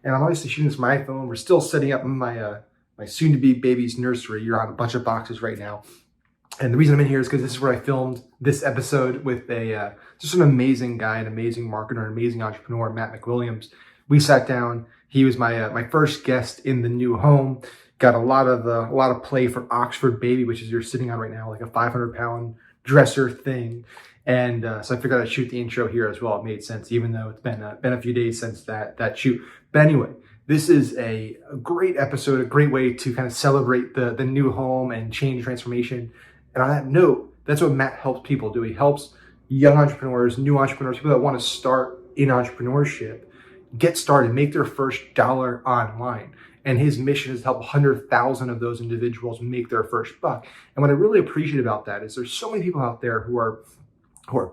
And I'm obviously shooting this from my iPhone. We're still setting up my my soon-to-be baby's nursery. You're on a bunch of boxes right now. And the reason I'm in here is because this is where I filmed this episode with just an amazing guy, an amazing marketer, an amazing entrepreneur, Matt McWilliams. We sat down. He was my first guest in the new home. Got a lot of play for Oxford Baby, which is you're sitting on right now, like a 500-pound dresser thing. And so I figured I'd shoot the intro here as well. It made sense, even though it's been a few days since that shoot. But anyway, this is a great episode, a great way to kind of celebrate the new home and change transformation. And on that note, that's what Matt helps people do. He helps young entrepreneurs, new entrepreneurs, people that want to start in entrepreneurship, get started, make their first dollar online. And his mission is to help 100,000 of those individuals make their first buck. And what I really appreciate about that is there's so many people out there who are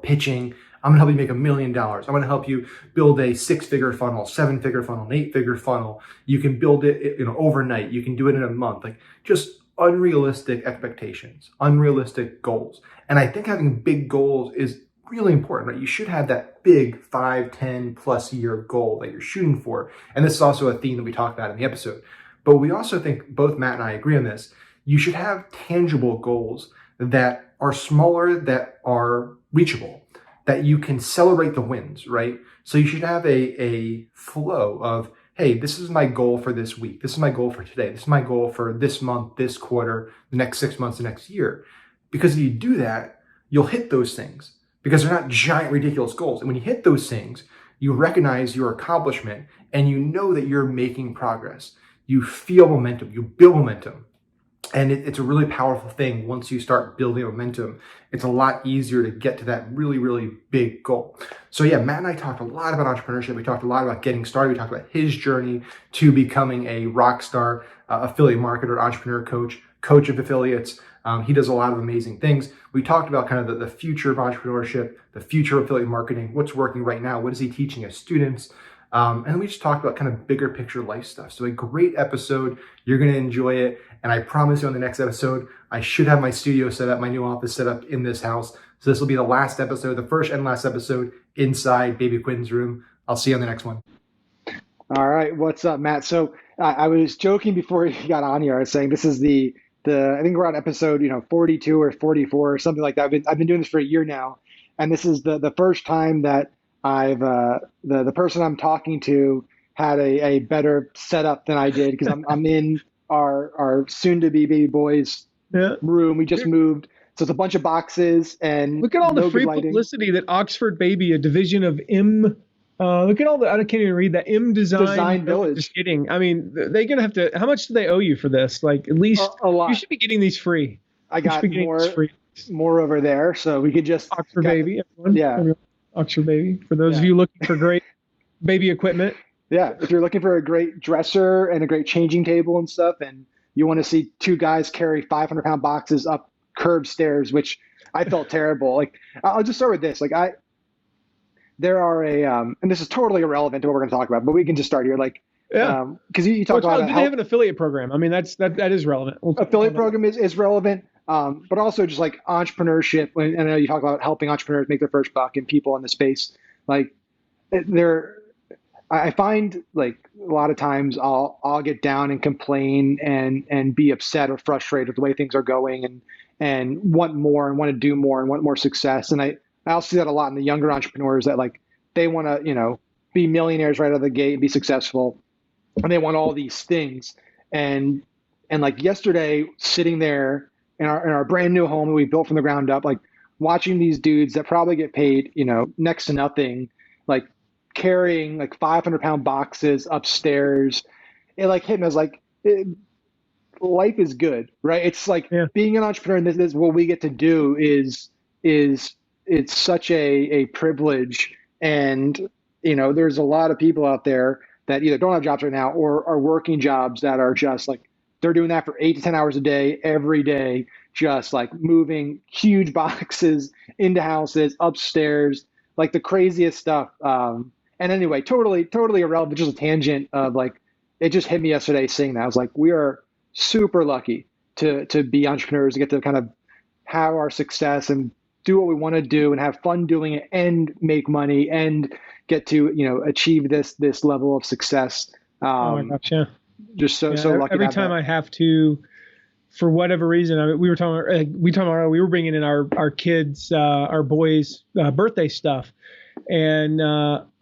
pitching. I'm gonna help you make $1 million. I'm gonna help you build a 6-figure funnel, 7-figure funnel, an 8-figure funnel. You can build it, overnight. You can do it in a month. Like, just unrealistic expectations, unrealistic goals. And I think having big goals is really important, right? You should have that big 5, 10 plus year goal that you're shooting for. And this is also a theme that we talked about in the episode. But we also think, both Matt and I agree on this, you should have tangible goals that are smaller, that are reachable, that you can celebrate the wins, right? So you should have a flow of, hey, this is my goal for this week. This is my goal for today. This is my goal for this month, this quarter, the next 6 months, the next year. Because if you do that, you'll hit those things because they're not giant, ridiculous goals. And when you hit those things, you recognize your accomplishment and you know that you're making progress. You feel momentum, you build momentum. And it's a really powerful thing. Once you start building momentum, it's a lot easier to get to that really, really big goal. So yeah, Matt and I talked a lot about entrepreneurship. We talked a lot about getting started. We talked about his journey to becoming a rock star affiliate marketer, entrepreneur coach of affiliates. He does a lot of amazing things. We talked about kind of the future of entrepreneurship, the future of affiliate marketing, what's working right now, what is he teaching his students? And then we just talked about kind of bigger picture life stuff. So a great episode. You're going to enjoy it. And I promise you on the next episode, I should have my studio set up, my new office set up in this house. So this will be the last episode, the first and last episode inside Baby Quinn's room. I'll see you on the next one. All right. What's up, Matt? So I was joking before you got on here. I was saying this is the I think we're on episode, 42 or 44 or something like that. I've been doing this for a year now. And this is the first time that I've the person I'm talking to had a better setup than I did because I'm in our soon to be baby boy's room. We just moved, so it's a bunch of boxes and look at all the free publicity that Oxford Baby, a division of M. Look at all the, I can't even read that, M Design Village. Just kidding. I mean, they're gonna have to. How much do they owe you for this? Like at least a lot. You should be getting these free. I got more over there, so we could just Oxford Baby. Everyone. Yeah. Oxford Baby, for those of you looking for great baby equipment. Yeah, if you're looking for a great dresser and a great changing table and stuff, and you want to see two guys carry 500-pound boxes up curved stairs, which I felt terrible. Like, I'll just start with this. Like, there are and this is totally irrelevant to what we're going to talk about, but we can just start here. Like, because you talk about do they have an affiliate program? I mean, that is relevant. Affiliate program is relevant. But also just like entrepreneurship. And I know you talk about helping entrepreneurs make their first buck and people in the space. Like I find like a lot of times I'll get down and complain and be upset or frustrated with the way things are going and want more and want to do more and want more success. And I also see that a lot in the younger entrepreneurs that like they want to, be millionaires right out of the gate, be successful, and they want all these things. And like yesterday, sitting there in our brand new home that we built from the ground up, like watching these dudes that probably get paid, next to nothing, like carrying like 500-pound boxes upstairs, it like hit me. I was like, life is good, right? It's like being an entrepreneur, and this is what we get to do is it's such a privilege. And, there's a lot of people out there that either don't have jobs right now or are working jobs that are just like, they're doing that for 8 to 10 hours a day, every day, just like moving huge boxes into houses, upstairs, like the craziest stuff. And anyway, totally irrelevant, just a tangent of like, it just hit me yesterday seeing that. I was like, we are super lucky to be entrepreneurs, to get to kind of have our success and do what we want to do and have fun doing it and make money and get to, achieve this level of success Oh my gosh, yeah. Just so Yeah, so lucky to every have time that. I have to, for whatever reason, I mean, we were bringing in our kids, our boys' birthday stuff, and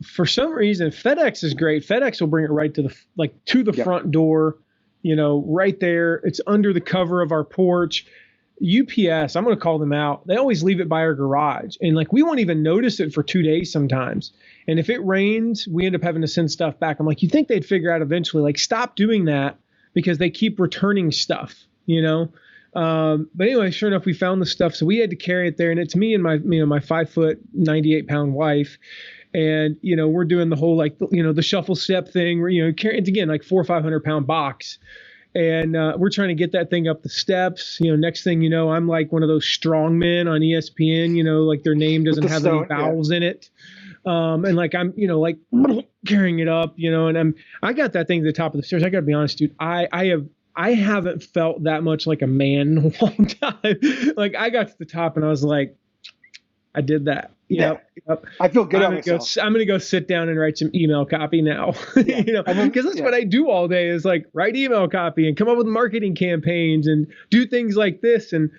for some reason, FedEx is great. FedEx will bring it right to the Yep. front door, right there. It's under the cover of our porch. UPS, I'm going to call them out. They always leave it by our garage, and like we won't even notice it for 2 days sometimes. And if it rains, we end up having to send stuff back. I'm like, you think they'd figure out eventually, like, stop doing that because they keep returning stuff, But anyway, sure enough, we found the stuff, so we had to carry it there, and it's me and my 5 foot 98 pound wife, and we're doing the whole the shuffle step thing where carry it's again like 400 or 500 pound box, and we're trying to get that thing up the steps. Next thing you know, I'm like one of those strong men on ESPN, like their name doesn't the have stone, any vowels in it. And like I'm, like carrying it up, and I got that thing to the top of the stairs. I got to be honest, dude. I haven't felt that much like a man in a long time. Like I got to the top and I was like, I did that. Yep. I feel good on myself. I'm going to go sit down and write some email copy now, Yeah. because that's what I do all day is like write email copy and come up with marketing campaigns and do things like this. And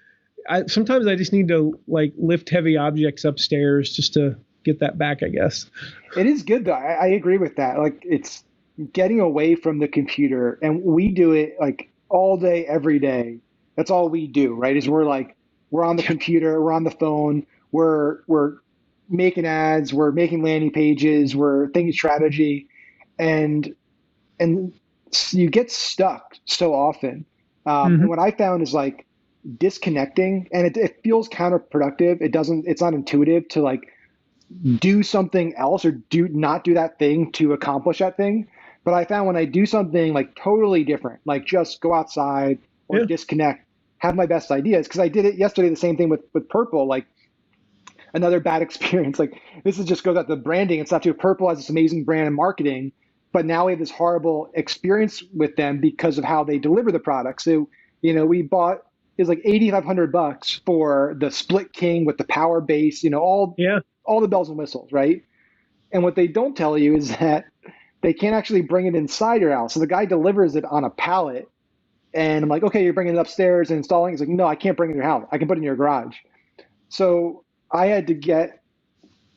sometimes I just need to like lift heavy objects upstairs just to get that back, I guess. It is good though. I agree with that. Like it's getting away from the computer, and we do it like all day, every day. That's all we do, right? Is we're on the computer, we're on the phone, we're making ads, we're making landing pages, we're thinking strategy, and you get stuck so often. And what I found is like disconnecting, and it feels counterproductive. It's not intuitive to like do something else or not do that thing to accomplish that thing. But I found when I do something like totally different, like just go outside or disconnect, have my best ideas. Because I did it yesterday, the same thing with Purple, like another bad experience. Like this is just goes out to the branding. It's not too Purple has this amazing brand and marketing, but now we have this horrible experience with them because of how they deliver the product. So, we bought is like $8,500 for the Split King with the power base, all the bells and whistles, right? And what they don't tell you is that they can't actually bring it inside your house. So the guy delivers it on a pallet, and I'm like, okay, you're bringing it upstairs and installing. He's like, no, I can't bring it in your house. I can put it in your garage. So I had to get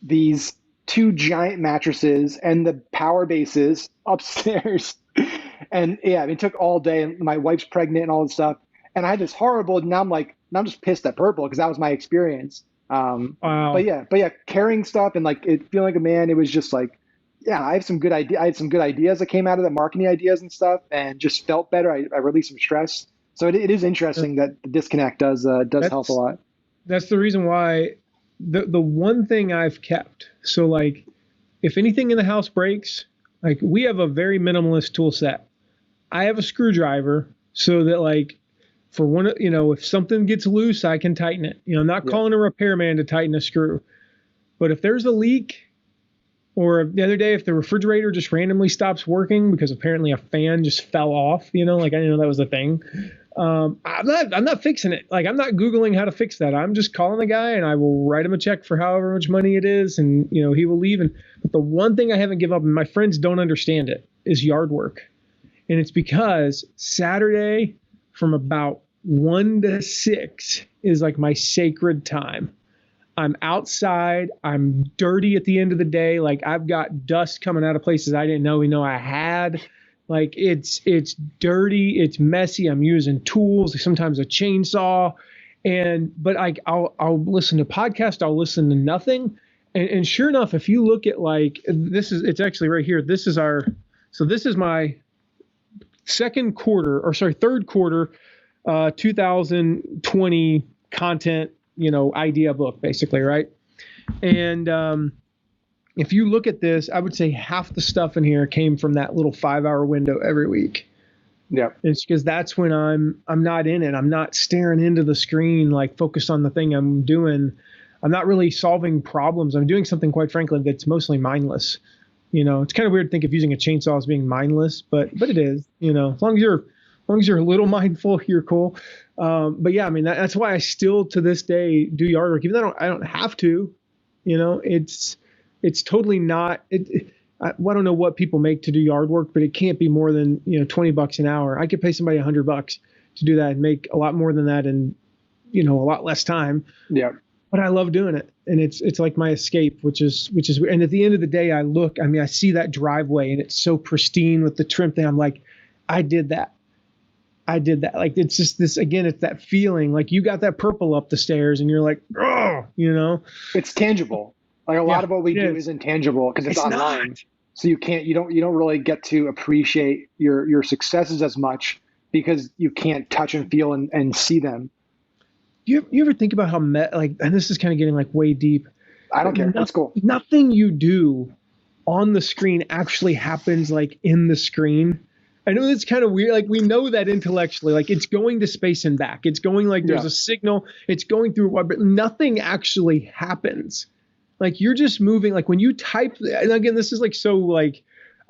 these 2 giant mattresses and the power bases upstairs. And yeah, it took all day, and my wife's pregnant and all this stuff. And I had this horrible, now I'm just pissed at Purple because that was my experience. Wow. But yeah, carrying stuff and like it feeling like a man, it was just like, yeah, I had some good ideas that came out of the marketing ideas and stuff, and just felt better. I released some stress. So it is interesting that the disconnect does help a lot. That's the reason why the one thing I've kept. So like, if anything in the house breaks, like we have a very minimalist tool set. I have a screwdriver so that like for one, if something gets loose, I can tighten it. I'm not calling a repairman to tighten a screw, but if there's a leak, or the other day, if the refrigerator just randomly stops working because apparently a fan just fell off, like I didn't know that was a thing. I'm not fixing it. Like I'm not Googling how to fix that. I'm just calling the guy and I will write him a check for however much money it is. And, he will leave. But the one thing I haven't given up, and my friends don't understand it, is yard work. And it's because Saturday from about 1 to 6 is like my sacred time. I'm outside. I'm dirty at the end of the day. Like I've got dust coming out of places I didn't know I had. Like it's dirty. It's messy. I'm using tools, sometimes a chainsaw, but I'll listen to podcasts. I'll listen to nothing. And sure enough, if you look at like it's actually right here. This is my third quarter, 2020 content, idea book basically. Right. And, if you look at this, I would say half the stuff in here came from that little 5-hour window every week. Yeah. It's because that's when I'm not in it. I'm not staring into the screen, like focused on the thing I'm doing. I'm not really solving problems. I'm doing something, quite frankly, that's mostly mindless. It's kind of weird to think of using a chainsaw as being mindless, but it is, as long as you're a little mindful, you're cool. But yeah, I mean, that's why I still to this day do yard work, even though I don't have to, it's totally not. I don't know what people make to do yard work, but it can't be more than, $20 an hour. I could pay somebody $100 to do that and make a lot more than that in, a lot less time. Yeah. But I love doing it. And it's like my escape, which is, and at the end of the day, I see that driveway and it's so pristine with the trim thing. I'm like, I did that. Like, it's just this, again, it's that feeling like you got that purple up the stairs and you're like, oh, It's tangible. Like a lot of what we do is intangible because it's online. Not. So you don't really get to appreciate your successes as much because you can't touch and feel and see them. You ever think about how and this is kind of getting like way deep. I don't care. That's cool. Nothing you do on the screen actually happens like in the screen. I know that's kind of weird. Like, we know that intellectually, like it's going to space and back. It's going like there's a signal. It's going through, but nothing actually happens. Like, you're just moving. Like when you type, and again, this is like so like,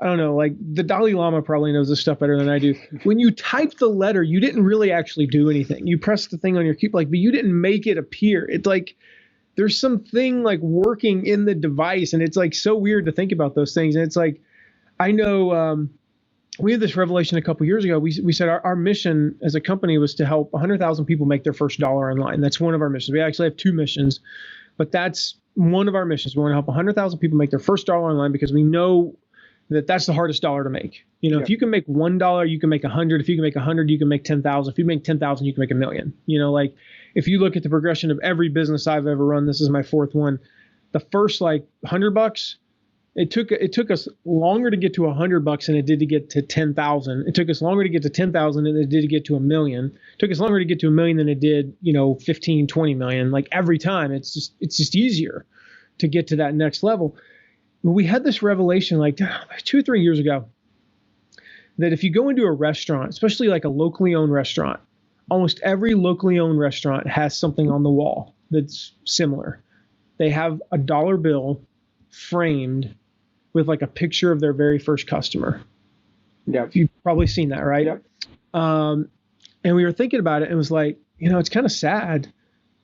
I don't know, like the Dalai Lama probably knows this stuff better than I do. When you type the letter, you didn't really actually do anything. You press the thing on your keyboard, but you didn't make it appear. It's like there's something like working in the device, and it's like so weird to think about those things. And it's like, I know we had this revelation a couple years ago. We said our mission as a company was to help 100,000 people make their first dollar online. That's one of our missions. We actually have two missions, but that's one of our missions. We want to help 100,000 people make their first dollar online because we know that's the hardest dollar to make. If you can make $1, you can make 100. If you can make 100, you can make 10,000. If you make 10,000, you can make $1 million. Like if you look at the progression of every business I've ever run, this is my fourth one. The first like $100, it took us longer to get to $100 than it did to get to 10,000. It took us longer to get to 10,000 than it did to get to $1 million. It took us longer to get to $1 million than it did, 15, 20 million. Like every time, it's just easier to get to that next level. We had this revelation like 2 or 3 years ago that if you go into a restaurant, especially like a locally owned restaurant, almost every locally owned restaurant has something on the wall that's similar. They have a dollar bill framed with like a picture of their very first customer. Yeah. You've probably seen that, right? Yep. And we were thinking about it and it was like, it's kind of sad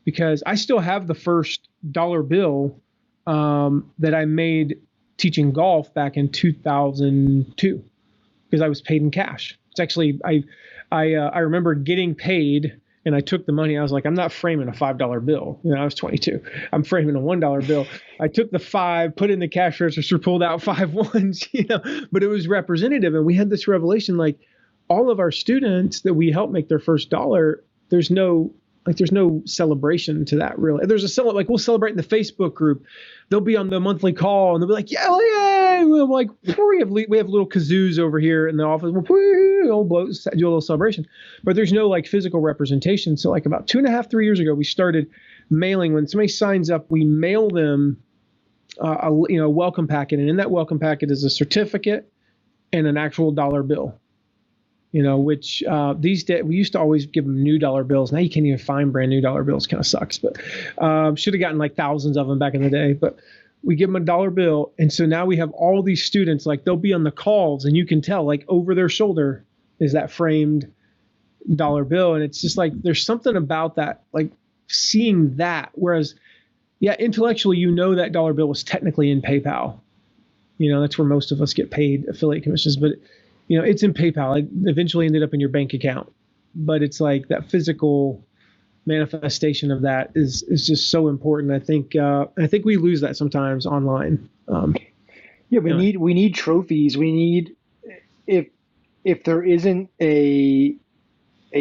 because I still have the first dollar bill that I made teaching golf back in 2002 because I was paid in cash. It's actually, I remember getting paid and I took the money. I was like, I'm not framing a $5 bill. I was 22. I'm framing a $1 bill. I took the 5, put it in the cash register, pulled out 5 ones, but it was representative. And we had this revelation, like all of our students that we help make their first dollar, there's no celebration to that really. There's we'll celebrate in the Facebook group. They'll be on the monthly call and they'll be like, yeah, yay. We're like, we have little kazoos over here in the office. We'll do a little celebration, but there's no like physical representation. So like about 2.5, 3 years ago, we started mailing. When somebody signs up, we mail them a welcome packet. And in that welcome packet is a certificate and an actual dollar bill. Which these days we used to always give them new dollar bills. Now you can't even find brand new dollar bills. Kind of sucks, but should have gotten like thousands of them back in the day. But we give them a dollar bill, and so now we have all these students. Like they'll be on the calls, and you can tell like over their shoulder is that framed dollar bill, and it's just like there's something about that, like seeing that. Whereas, intellectually that dollar bill was technically in PayPal. That's where most of us get paid affiliate commissions, but it's in PayPal. It eventually ended up in your bank account, but it's like that physical manifestation of that is just so important. I think we lose that sometimes online. We need trophies. We need if there isn't a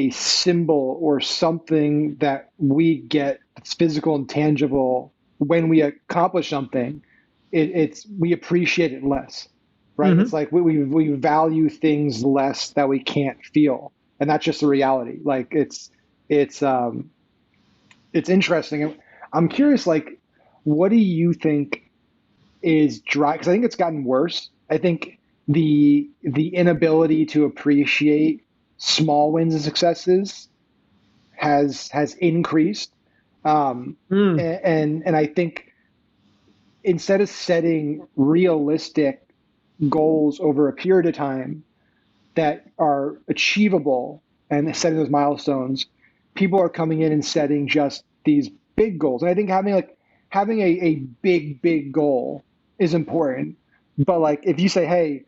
symbol or something that we get that's physical and tangible when we accomplish something, we appreciate it less. Right. Mm-hmm. It's like we value things less that we can't feel. And that's just the reality. Like it's interesting. I'm curious, like, what do you think is because I think it's gotten worse. I think the inability to appreciate small wins and successes has increased. And I think instead of setting realistic goals over a period of time that are achievable and setting those milestones, people are coming in and setting just these big goals. And I think having a big goal is important, But like if you say, hey,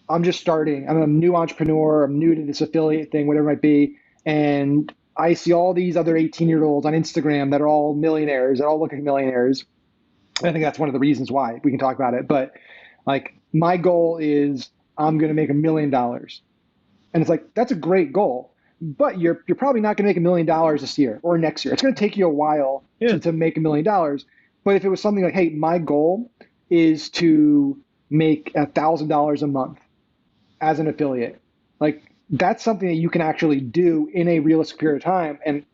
I'm just starting, I'm a new entrepreneur, I'm new to this affiliate thing, whatever it might be, and I see all these other 18-year-olds on Instagram that are all millionaires, that all look like millionaires. I think that's one of the reasons why we can talk about it. But like my goal is I'm going to make $1 million. And it's like, that's a great goal, but you're probably not going to make $1 million this year or next year. It's going to take you a while to make $1 million. But if it was something like, hey, my goal is to make $1,000 a month as an affiliate, like that's something that you can actually do in a realistic period of time and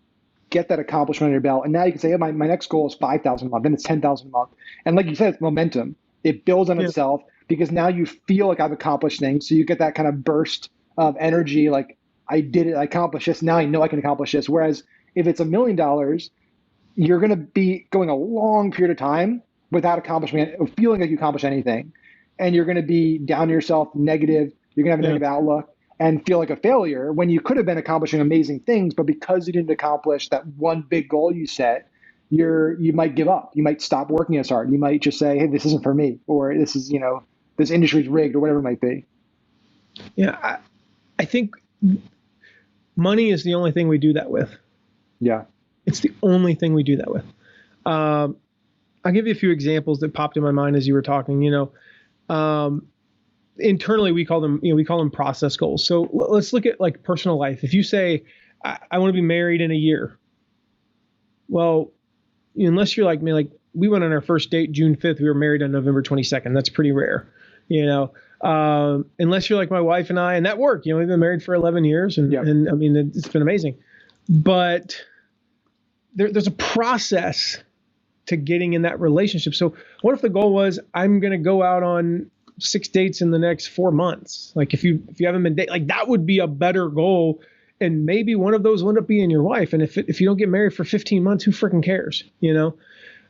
get that accomplishment on your belt. And now you can say, hey, my next goal is 5,000 a month, then it's 10,000 a month. And like you said, it's momentum. It builds on itself because now you feel like I've accomplished things. So you get that kind of burst of energy, like I did it, I accomplished this. Now I know I can accomplish this. Whereas if it's $1 million, you're going to be going a long period of time without accomplishment, or feeling like you accomplished anything. And you're going to be down to yourself, negative. You're going to have a negative outlook and feel like a failure when you could have been accomplishing amazing things, but because you didn't accomplish that one big goal you set, you might give up. You might stop working as hard. You might just say, hey, this isn't for me, or this is, this industry's rigged, or whatever it might be. Yeah, I think money is the only thing we do that with. Yeah. It's the only thing we do that with. I'll give you a few examples that popped in my mind as you were talking. Internally we call them process goals. So let's look at like personal life. If you say, I want to be married in a year. Well, unless you're like me, like we went on our first date June 5th, we were married on November 22nd. That's pretty rare, unless you're like my wife and I, and that worked. We've been married for 11 years and I mean, it's been amazing. But there's a process to getting in that relationship. So what if the goal was, I'm going to go out on 6 dates in the next 4 months? Like if you haven't been dating, like that would be a better goal. And maybe one of those will end up being your wife. And if you don't get married for 15 months, who freaking cares?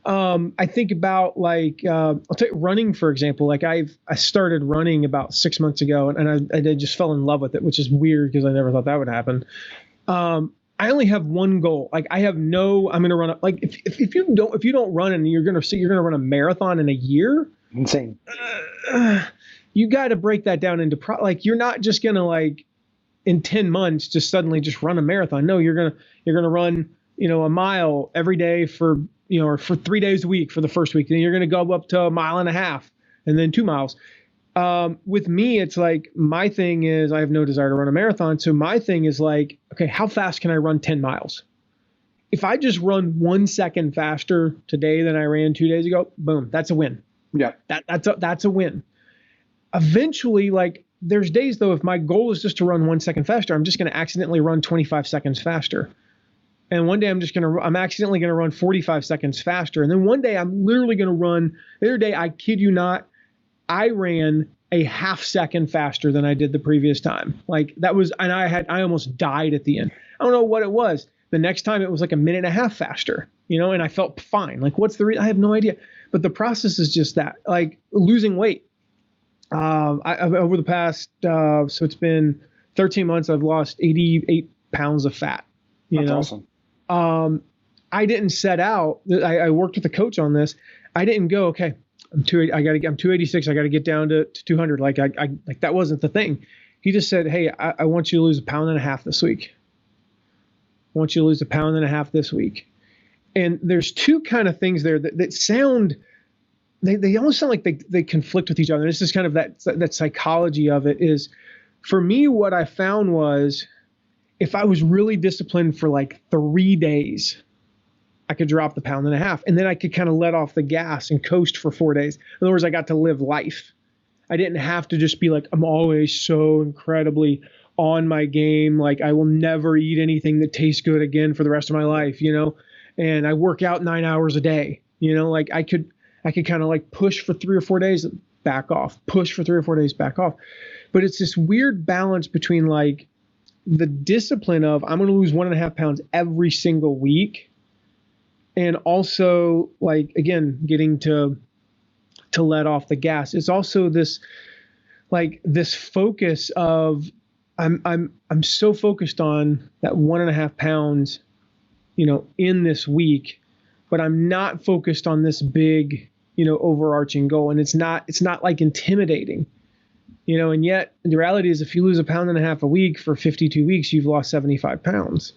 I think about like, I'll take running, for example. Like I started running about 6 months ago and I just fell in love with it, which is weird because I never thought that would happen. I only have one goal. Like I'm going to run like if you don't run and you're going to run a marathon in a year. Insane. You got to break that down into like, you're not just going to like in 10 months, just suddenly just run a marathon. No, you're going to run, a mile every day for 3 days a week for the first week. Then you're going to go up to 1.5 miles and then 2 miles. With me, it's like, my thing is I have no desire to run a marathon. So my thing is like, okay, how fast can I run 10 miles? If I just run 1 second faster today than I ran 2 days ago, boom, that's a win. Yeah. That's a win. Eventually, like there's days though, if my goal is just to run 1 second faster, I'm just going to accidentally run 25 seconds faster. And one day I'm accidentally going to run 45 seconds faster. And then one day I'm literally going to run, the other day, I kid you not, I ran a half second faster than I did the previous time. Like that was, and I almost died at the end. I don't know what it was. The next time it was like 1.5 minutes faster, and I felt fine. Like what's the reason? I have no idea. But the process is just that, like losing weight. Over the past, so it's been 13 months, I've lost 88 pounds of fat. That's awesome. I didn't set out, I worked with a coach on this. I didn't go, okay, I'm 286. I got to get down to 200. Like like that wasn't the thing. He just said, hey, I want you to lose 1.5 pounds this week. I want you to lose 1.5 pounds this week. And there's two kind of things there that sound, they almost sound like they conflict with each other. And this is kind of that psychology of it is, for me, what I found was if I was really disciplined for like 3 days, I could drop the 1.5 pounds and then I could kind of let off the gas and coast for 4 days. In other words, I got to live life. I didn't have to just be like, I'm always so incredibly on my game. Like I will never eat anything that tastes good again for the rest of my life, and I work out 9 hours a day, like I could kind of like push for 3 or 4 days, back off, push for 3 or 4 days, back off. But it's this weird balance between like the discipline of I'm going to lose 1.5 pounds every single week. And also like, again, getting to let off the gas. It's also this focus of I'm so focused on that 1.5 pounds, in this week, but I'm not focused on this big, overarching goal. And it's not like intimidating, and yet the reality is if you lose 1.5 pounds a week for 52 weeks, you've lost 75 pounds,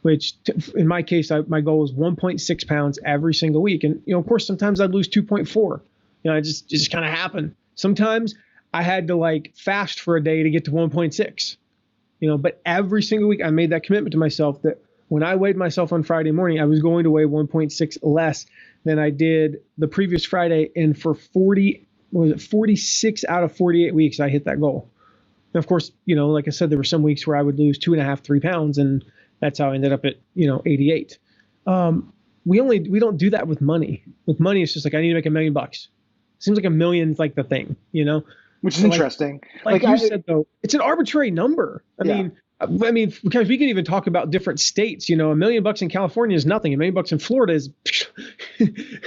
which in my case, my goal is 1.6 pounds every single week. And, of course, sometimes I'd lose 2.4, it just kind of happened. Sometimes I had to like fast for a day to get to 1.6, but every single week I made that commitment to myself that when I weighed myself on Friday morning, I was going to weigh 1.6 less than I did the previous Friday. And for 46 out of 48 weeks, I hit that goal. And of course, like I said, there were some weeks where I would lose 2.5, 3 pounds. And that's how I ended up at, 88. We don't do that with money. With money, it's just like, I need to make $1 million. Seems like $1 million is like the thing, Which is interesting. Like you said, though, it's an arbitrary number. I mean, because we can even talk about different states. $1 million in California is nothing. $1 million in Florida is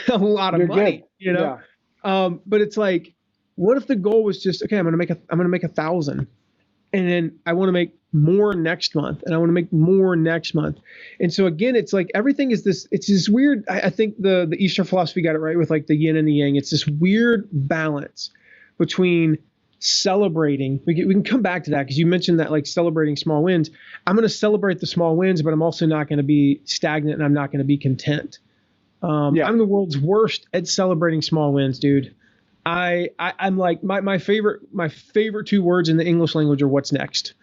a lot of money. Yeah. But it's like, what if the goal was just, okay, I'm gonna make 1,000, and then I want to make more next month, and I want to make more next month. And so again, it's like everything is this. It's this weird. I think the Eastern philosophy got it right with like the yin and the yang. It's this weird balance between celebrating. We can come back to that because you mentioned that, like, celebrating small wins. I'm going to celebrate the small wins, but I'm also not going to be stagnant, and I'm not going to be content. I'm the world's worst at celebrating small wins, dude. I'm like my favorite 2 words in the English language are what's next.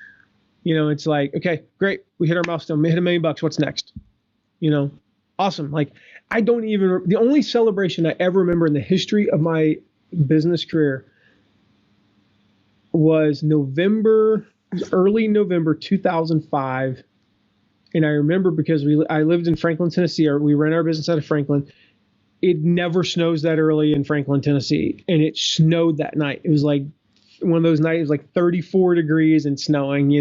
It's like, okay, great, we hit our milestone, we hit $1 million. What's next? Awesome. Like, the only celebration I ever remember in the history of my business career was early November 2005. And I remember because I lived in Franklin, Tennessee. We ran our business out of Franklin. It never snows that early in Franklin, Tennessee. And it snowed that night. It was like one of those nights, it was like 34 degrees and snowing,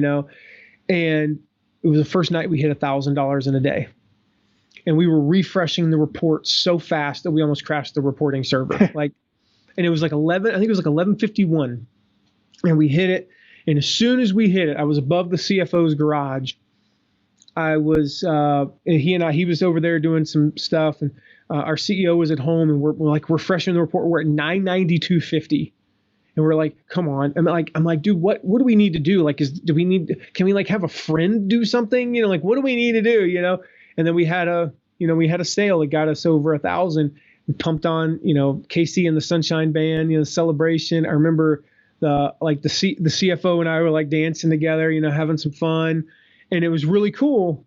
and it was the first night we hit $1,000 in a day. And we were refreshing the report so fast that we almost crashed the reporting server. And it was like 11:51. And we hit it. And as soon as we hit it, I was above the CFO's garage. I was, he was over there doing some stuff, and our CEO was at home, and we're like refreshing the report. We're at 992.50. And we're like, come on. I'm like, dude, what do we need to do? Like, can we like have a friend do something? What do we need to do? And then we had a sale that got us over 1,000. We pumped on, KC and the Sunshine Band, celebration. I remember the CFO and I were like dancing together, having some fun, and it was really cool.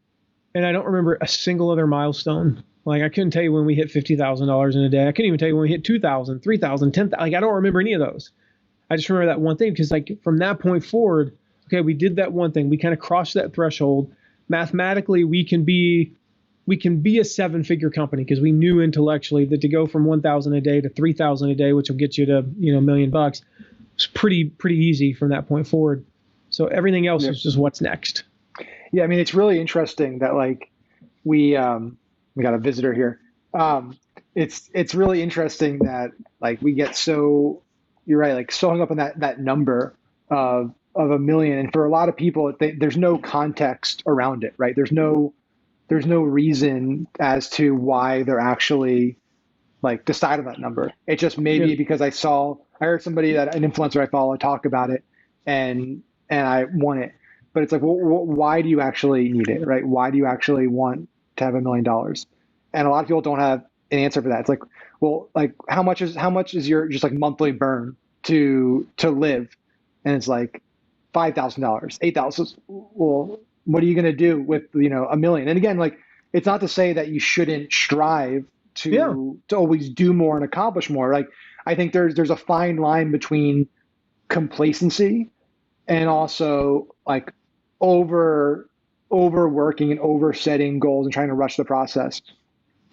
And I don't remember a single other milestone. Like, I couldn't tell you when we hit $50,000 in a day. I couldn't even tell you when we hit 2,000, 3,000, 10,000. Like, I don't remember any of those. I just remember that one thing because, like, from that point forward, okay, we did that one thing. We kind of crossed that threshold. Mathematically, we can be a 7-figure company because we knew intellectually that to go from 1,000 a day to 3,000 a day, which will get you to $1 million, was pretty easy from that point forward. So everything else is just what's next. Yeah, I mean, it's really interesting that, like, we got a visitor here. It's really interesting that, like, we get so, you're right, like, so hung up on that number of $1 million, and for a lot of people, there's no context around it, right? There's no reason as to why they're actually like decide on that number. It just may be because I heard somebody an influencer I follow talk about it, and I want it. But it's like, well, why do you actually need it, right? Why do you actually want to have $1 million? And a lot of people don't have an answer for that. It's like, well, like how much is your just like monthly burn to live? And it's like $5,000, $8,000. Well, what are you going to do with $1 million? And again, like, it's not to say that you shouldn't strive to always do more and accomplish more. Like, I think there's a fine line between complacency and also like overworking and oversetting goals and trying to rush the process.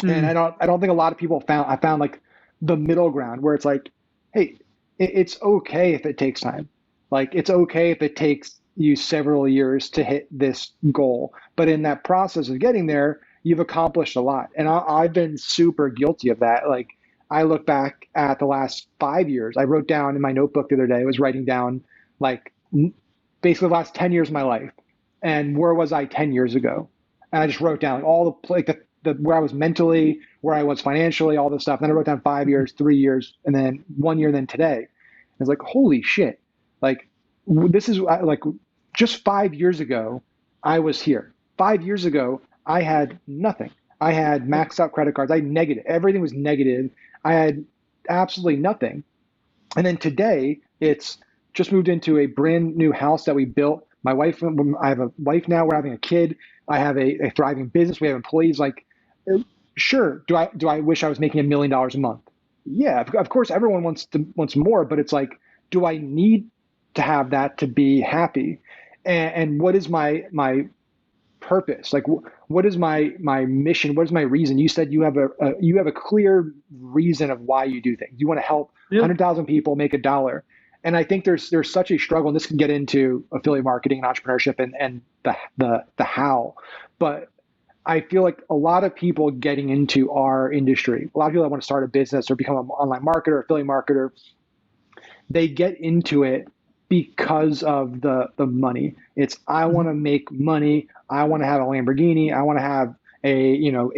And I don't think a lot of people found like the middle ground where it's like, hey, it's okay if it takes time. Like, it's okay if it takes you several years to hit this goal, but in that process of getting there, you've accomplished a lot. And I've been super guilty of that. Like, I look back at the last 5 years. I wrote down in my notebook the other day, I was writing down like basically the last 10 years of my life. And where was I 10 years ago? And I just wrote down all the where I was mentally, where I was financially, all this stuff. Then I wrote down 5 years, 3 years, and then 1 year, then today. It's like, holy shit. Like, this is like just 5 years ago, I was here. 5 years ago, I had nothing. I had maxed out credit cards. I had negative. Everything was negative. I had absolutely nothing. And then today, it's just moved into a brand new house that we built. My wife, I have a wife now. We're having a kid. I have a thriving business. We have employees. Like, sure. Do I wish I was making $1 million a month? Yeah, of course. Everyone wants more, but it's like, do I need to have that to be happy? And what is my purpose? Like, what is my mission? What is my reason? You said you have a clear reason of why you do things. You want to help 100,000 people make $1. And I think there's such a struggle, and this can get into affiliate marketing and entrepreneurship and the how. But I feel like a lot of people getting into our industry, a lot of people that want to start a business or become an online marketer, affiliate marketer, they get into it because of the money. It's, I want to make money. I want to have a Lamborghini. I want to have a,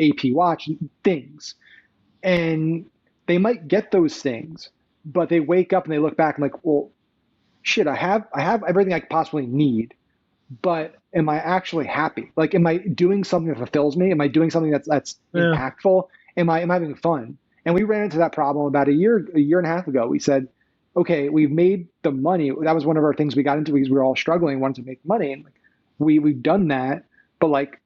AP watch, things. And they might get those things, but they wake up and they look back and like, well, shit, I have everything I could possibly need, but am I actually happy? Like, am I doing something that fulfills me? Am I doing something that's impactful? Am I having fun? And we ran into that problem about a year and a half ago. We said, okay, we've made the money. That was one of our things we got into because we were all struggling, wanted to make money. And like, we've done that, but like,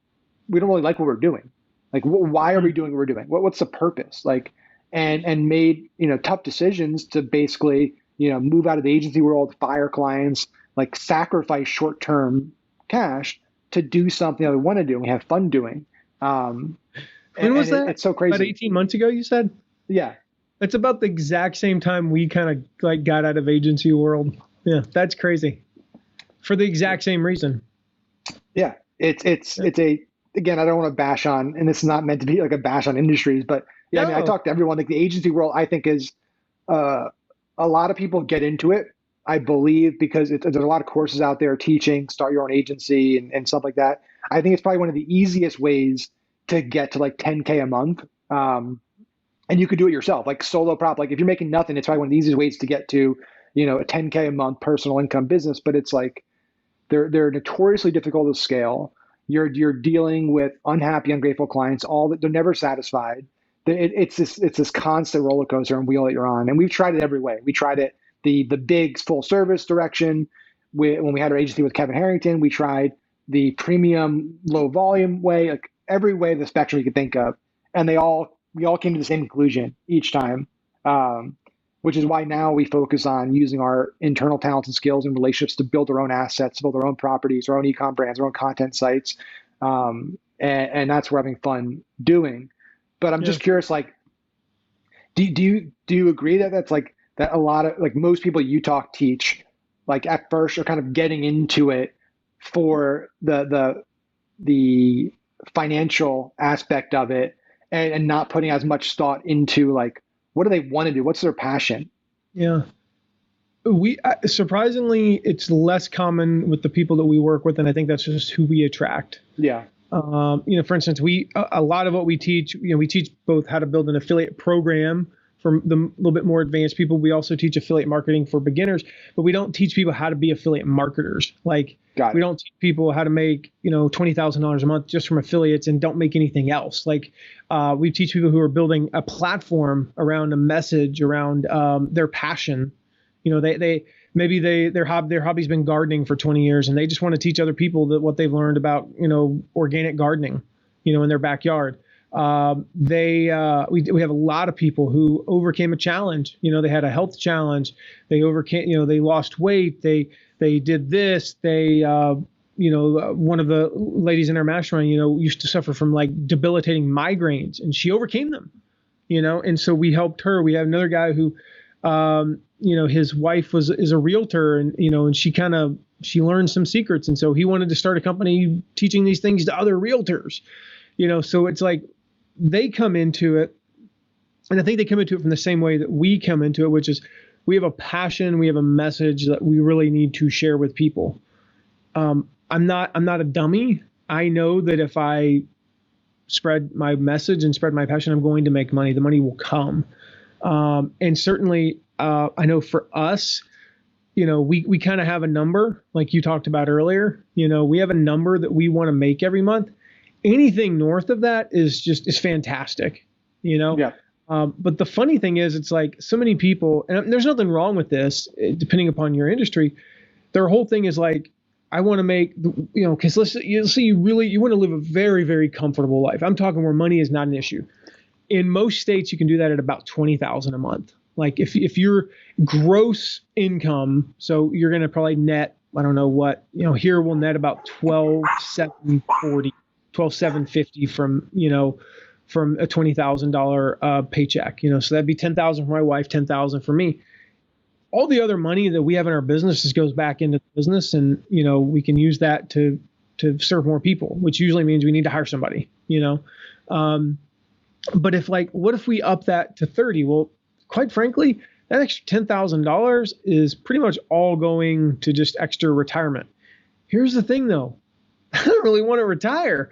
we don't really like what we're doing. Like, why are we doing what we're doing? What's the purpose? Like, and made, tough decisions to basically, move out of the agency world, fire clients, like sacrifice short-term cash to do something that we want to do and we have fun doing. When was that? It's so crazy. About 18 months ago, you said? Yeah. It's about the exact same time we kind of like got out of agency world. Yeah, that's crazy. For the exact same reason. Yeah, it's again, I don't want to bash on, and this is not meant to be like a bash on industries, but yeah, no. I talk to everyone. Like, the agency world, I think is a lot of people get into it, I believe, because there's a lot of courses out there teaching start your own agency and stuff like that. I think it's probably one of the easiest ways to get to like 10K a month. And you could do it yourself, like solo prop. Like, if you're making nothing, it's probably one of the easiest ways to get to, a 10K a month personal income business. But it's like, they're notoriously difficult to scale. You're dealing with unhappy, ungrateful clients. They're never satisfied. It's this constant roller coaster and wheel that you're on. And we've tried it every way. We tried it the big full service direction when we had our agency with Kevin Harrington. We tried the premium low volume way, like every way of the spectrum you could think of, and we all came to the same conclusion each time, which is why now we focus on using our internal talents and skills and relationships to build our own assets, build our own properties, our own e-com brands, our own content sites. And that's what we're having fun doing. But I'm just curious, like, do you agree that that's like, that a lot of, like, most people you teach, like, at first are kind of getting into it for the financial aspect of it, and not putting as much thought into, like, what do they want to do? What's their passion? Yeah. Surprisingly, it's less common with the people that we work with. And I think that's just who we attract. Yeah. For instance, a lot of what we teach, we teach both how to build an affiliate program for the little bit more advanced people. We also teach affiliate marketing for beginners, but we don't teach people how to be affiliate marketers. Like, we don't teach people how to make, $20,000 a month just from affiliates and don't make anything else. Like, we teach people who are building a platform around a message, around their passion. Their hobby's been gardening for 20 years and they just want to teach other people that what they've learned about, organic gardening, in their backyard. We have a lot of people who overcame a challenge. They had a health challenge. They overcame, they lost weight. They did this. One of the ladies in our mastermind, used to suffer from like debilitating migraines, and she overcame them, and so we helped her. We have another guy who, his wife is a realtor, and she learned some secrets. And so he wanted to start a company teaching these things to other realtors, so it's like they come into it. And I think they come into it from the same way that we come into it, which is we have a passion, we have a message that we really need to share with people. I'm not a dummy. I know that if I spread my message and spread my passion, I'm going to make money. The money will come. And certainly, I know for us, we kind of have a number like you talked about earlier. We have a number that we want to make every month. Anything north of that is fantastic, Yeah. But the funny thing is, it's like so many people, and there's nothing wrong with this, depending upon your industry. Their whole thing is like, I want to make, because let's say you want to live a very, very comfortable life. I'm talking where money is not an issue. In most states, you can do that at about $20,000 a month. Like if your gross income, so you're going to probably net, I don't know what, here we'll net about $12,750 from a $20,000 paycheck, so that'd be $10,000 for my wife, $10,000 for me. All the other money that we have in our business goes back into the business, and we can use that to serve more people, which usually means we need to hire somebody. But what if we up that to 30? Well, quite frankly, that extra $10,000 is pretty much all going to just extra retirement. Here's the thing, though. I don't really want to retire.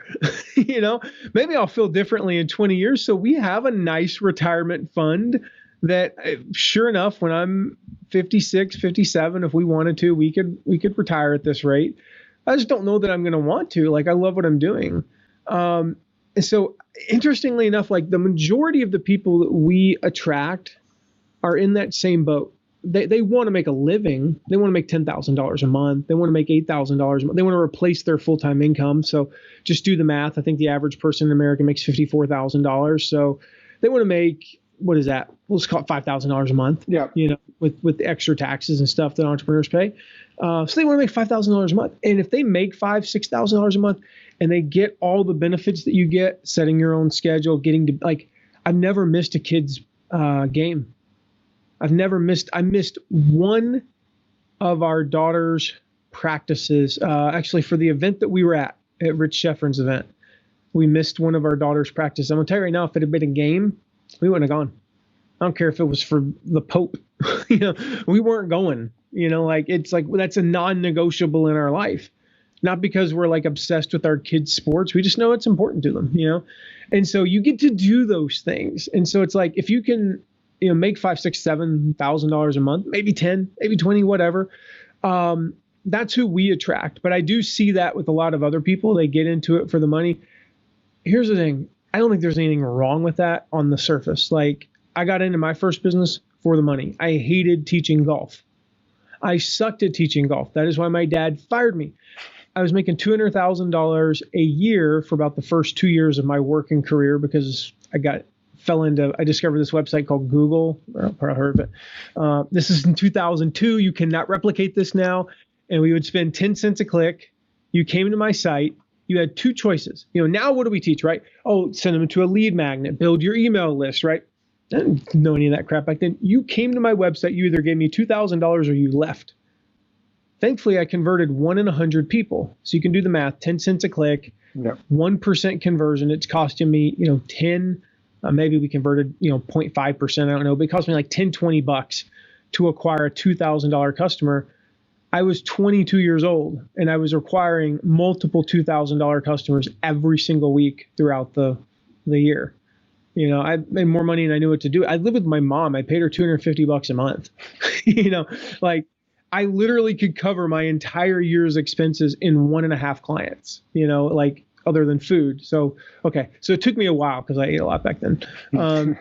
Maybe I'll feel differently in 20 years. So we have a nice retirement fund that, sure enough, when I'm 56, 57, if we wanted to, we could retire at this rate. I just don't know that I'm going to want to. I love what I'm doing. And so interestingly enough, the majority of the people that we attract are in that same boat. They want to make a living. They want to make $10,000 a month. They want to make $8,000 a month. They want to replace their full-time income. So just do the math. I think the average person in America makes $54,000. So they want to make, what is that? Let's call it $5,000 a month. Yeah. With the extra taxes and stuff that entrepreneurs pay. So they want to make $5,000 a month. And if they make $5,000, $6,000 a month and they get all the benefits that you get, setting your own schedule, getting to, I've never missed a kid's game. I missed one of our daughter's practices. Actually, for the event that we were at Rich Sheffrin's event, we missed one of our daughter's practices. I'm gonna tell you right now, if it had been a game, we wouldn't have gone. I don't care if it was for the Pope. We weren't going. That's a non-negotiable in our life. Not because we're obsessed with our kids' sports. We just know it's important to them. And so you get to do those things. And so it's if you can, make $5,000, $6,000, $7,000 a month, maybe 10, maybe 20, whatever. That's who we attract. But I do see that with a lot of other people. They get into it for the money. Here's the thing. I don't think there's anything wrong with that on the surface. I got into my first business for the money. I hated teaching golf. I sucked at teaching golf. That is why my dad fired me. I was making $200,000 a year for about the first 2 years of my working career because I discovered this website called Google. I've probably heard of it. This is in 2002. You cannot replicate this now. And we would spend 10 cents a click. You came to my site. You had two choices. Now what do we teach, right? Oh, send them to a lead magnet, build your email list, right? I didn't know any of that crap back then. You came to my website. You either gave me $2,000 or you left. Thankfully, I converted 1 in 100 people. So you can do the math, 10 cents a click, 1% conversion. It's costing me, 10, maybe we converted, 0.5%. I don't know, but it cost me $10-$20 to acquire a $2,000 customer. I was 22 years old and I was acquiring multiple $2,000 customers every single week throughout the year. I made more money than I knew what to do. I lived with my mom. I paid her $250 a month. I literally could cover my entire year's expenses in 1.5 clients, other than food. So it took me a while because I ate a lot back then. And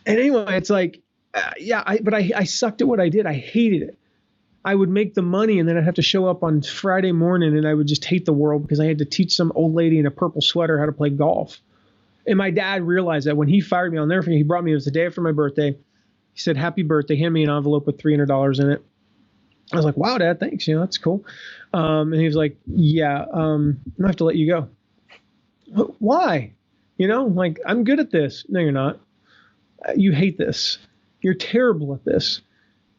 anyway, it's but I sucked at what I did. I hated it. I would make the money and then I'd have to show up on Friday morning and I would just hate the world because I had to teach some old lady in a purple sweater how to play golf. And my dad realized that when he fired me on there, he brought me, it was the day after my birthday. He said, "Happy birthday." Handed me an envelope with $300 in it. I was like, "Wow, Dad, thanks. That's cool." And he was like, "Yeah, I'm gonna have to let you go." Why? I'm good at this. No, you're not. You hate this. You're terrible at this.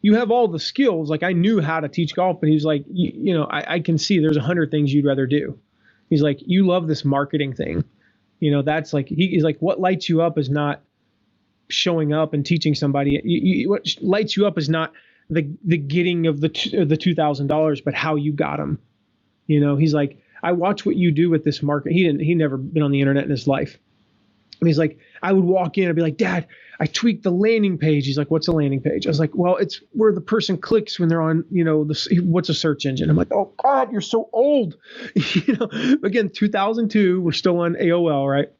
You have all the skills. I knew how to teach golf, but he's like, I can see there's 100 things you'd rather do. He's like, you love this marketing thing. That's he's like, what lights you up is not showing up and teaching somebody. What lights you up is not the getting of the $2,000, but how you got them. He's like, I watch what you do with this market. He never been on the internet in his life. And he's like, I would walk in and be like, Dad, I tweaked the landing page. He's like, what's a landing page? I was like, well, it's where the person clicks when they're on, what's a search engine? I'm like, oh God, you're so old. Again, 2002, we're still on AOL, right?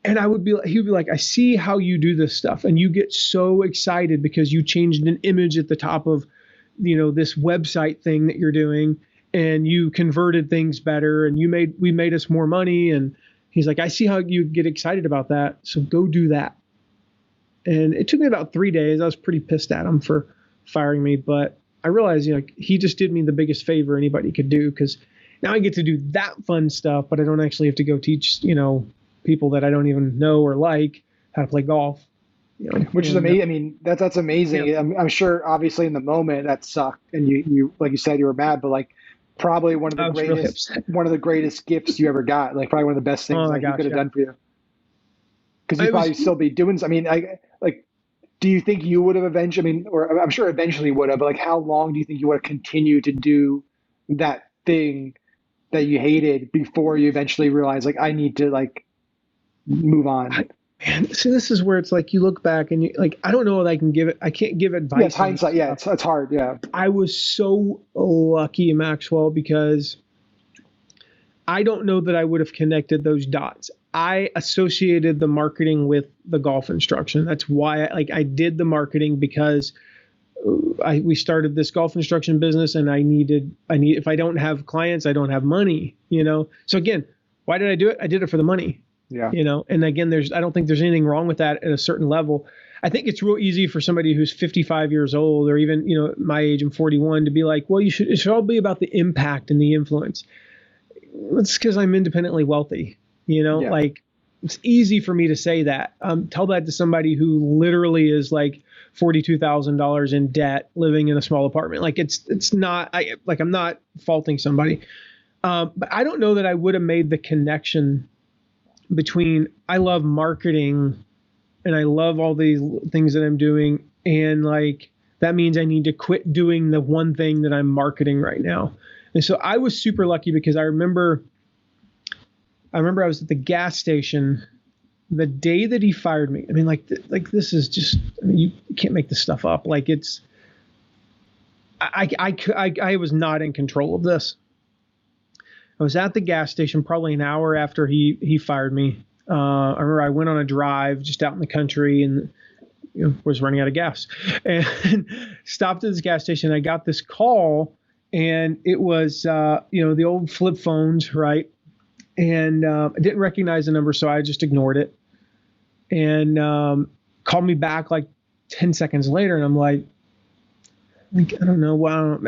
And he would be like, I see how you do this stuff. And you get so excited because you changed an image at the top of, this website thing that you're doing, and you converted things better, and we made us more money. And he's like, I see how you get excited about that. So go do that. And it took me about 3 days. I was pretty pissed at him for firing me, but I realized, he just did me the biggest favor anybody could do, because now I get to do that fun stuff, but I don't actually have to go teach, people that I don't even know or like how to play golf. Which is amazing. I mean, that's amazing. Yeah. I'm sure, obviously, in the moment that sucked, and you like you said, you were mad, but like probably one of the greatest gifts you ever got. Like probably one of the best things he could have done for you. Because you'd probably still be doing. I mean, do you think you would have eventually? I mean, or I'm sure eventually would have. But like, how long do you think you would have continued to do that thing that you hated before you eventually realized, like, I need to move on? Man, so this is where it's like you look back and you like, I don't know what I can give it. I can't give advice. Yeah, it's hindsight. Yeah, it's hard. Yeah. I was so lucky, Maxwell, because I don't know that I would have connected those dots. I associated the marketing with the golf instruction. That's why I did the marketing, because we started this golf instruction business, and I need if I don't have clients, I don't have money, So again, why did I do it? I did it for the money. Yeah. And again, I don't think there's anything wrong with that at a certain level. I think it's real easy for somebody who's 55 years old, or even, my age, I'm 41, to be like, well, it should all be about the impact and the influence. It's because I'm independently wealthy, Yeah. It's easy for me to say that. Tell that to somebody who literally is like $42,000 in debt, living in a small apartment. It's not, I'm not faulting somebody. But I don't know that I would have made the connection between I love marketing and I love all these things that I'm doing, and that means I need to quit doing the one thing that I'm marketing right now. And so I was super lucky, because I remember I was at the gas station the day that he fired me. I mean, this is just, you can't make this stuff up. I was not in control of this. I was at the gas station probably an hour after he fired me. I remember I went on a drive just out in the country, and was running out of gas, and stopped at this gas station. I got this call, and it was the old flip phones, right? And I didn't recognize the number, so I just ignored it. And called me back 10 seconds later, and I'm like, I don't know. Wow.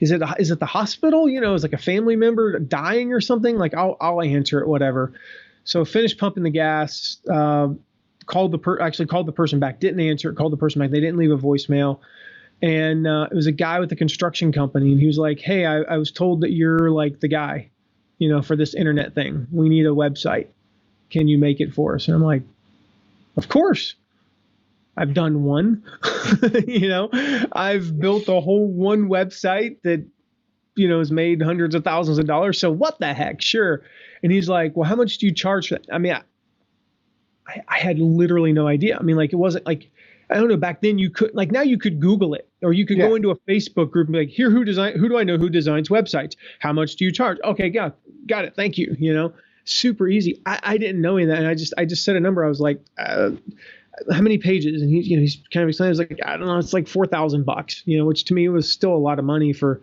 Is it the hospital? Is a family member dying or something? I'll answer it, whatever. So finished pumping the gas, called the person back, didn't answer it, called the person back. They didn't leave a voicemail. And it was a guy with a construction company. And he was like, hey, I was told that you're the guy, for this internet thing. We need a website. Can you make it for us? And I'm like, of course. I've done one. I've built a whole one website that, has made hundreds of thousands of dollars. So what the heck? Sure. And he's like, well, how much do you charge for that? I mean, I had literally no idea. I mean, it wasn't I don't know, back then you could, now you could Google it, or you could go into a Facebook group and be like, here, who do I know who designs websites? How much do you charge? Okay, got it. Thank you. Super easy. I didn't know any of that. And I just said a number. I was like, how many pages? And he's kind of excited. He's like, I don't know, it's $4,000, which to me was still a lot of money for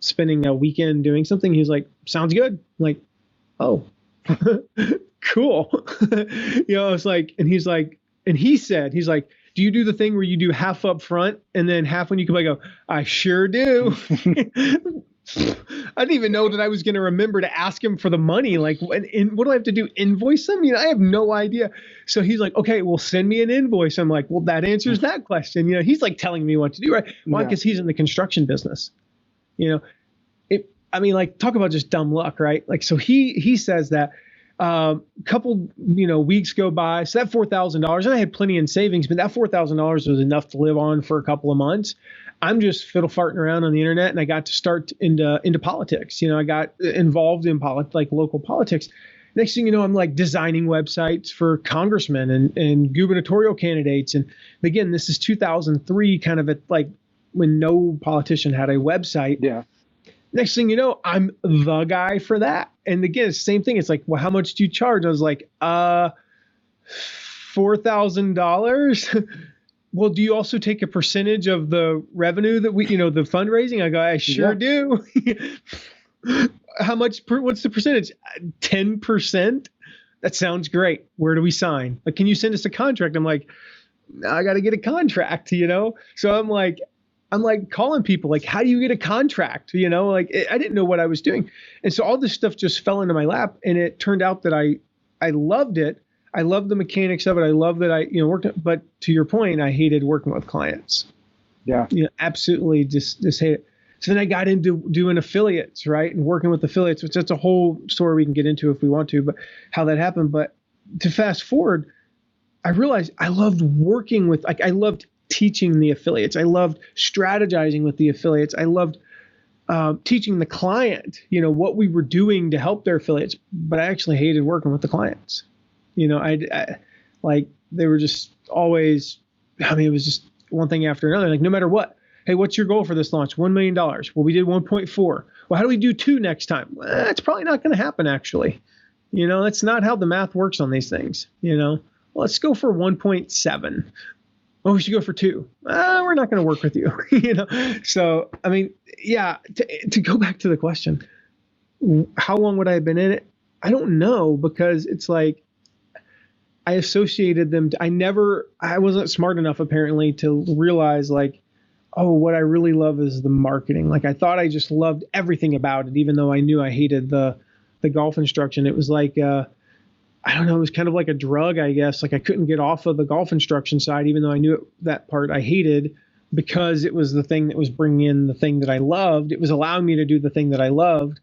spending a weekend doing something. He was like, sounds good. I'm like, oh, cool. I was like, and he's like, do you do the thing where you do half up front and then half when you come back? Go, I sure do. I didn't even know that I was going to remember to ask him for the money. What do I have to do? Invoice him? I have no idea. So he's like, okay, well, send me an invoice. I'm like, well, that answers that question. He's telling me what to do, right? Why? Because he's in the construction business. Talk about just dumb luck, right? So he says that. Couple, weeks go by. So that $4,000, and I had plenty in savings, but that $4,000 was enough to live on for a couple of months. I'm just fiddle farting around on the internet, and I got to start into politics. I got involved in local politics, Next thing you know, I'm like designing websites for congressmen and gubernatorial candidates. And again, this is 2003, kind of at like when no politician had a website. Yeah. Next thing you know, I'm the guy for that. And again, it's the same thing. It's like, well, how much do you charge? I was like, $4,000. Well, do you also take a percentage of the revenue that we, the fundraising? I go, I sure do. How much, what's the percentage? 10%? That sounds great. Where do we sign? Like, can you send us a contract? I'm like, I got to get a contract, So I'm like calling people, like, how do you get a contract? Like, I didn't know what I was doing. And so all this stuff just fell into my lap, and it turned out that I loved it. I loved the mechanics of it. I love that I, worked, but to your point, I hated working with clients. Yeah. Absolutely just hate it. So then I got into doing affiliates, right? And working with affiliates, which that's a whole story we can get into if we want to, but how that happened. But to fast forward, I realized I loved working with, I loved teaching the affiliates. I loved strategizing with the affiliates. I loved teaching the client, what we were doing to help their affiliates, but I actually hated working with the clients. I they were just always, it was just one thing after another. Like, no matter what, hey, what's your goal for this launch? $1 million. Well, we did 1.4. Well, how do we do 2 next time? Well, it's probably not going to happen, actually. That's not how the math works on these things. Well, let's go for 1.7. Oh, we should go for 2. We're not going to work with you. So, to go back to the question, how long would I have been in it? I don't know, because it's like, I associated them. I wasn't smart enough apparently to realize, like, oh, what I really love is the marketing. Like, I thought I just loved everything about it, even though I knew I hated the golf instruction. It was like, I don't know, it was kind of like a drug, I guess. Like, I couldn't get off of the golf instruction side, even though I knew that part I hated, because it was the thing that was bringing in the thing that I loved. It was allowing me to do the thing that I loved.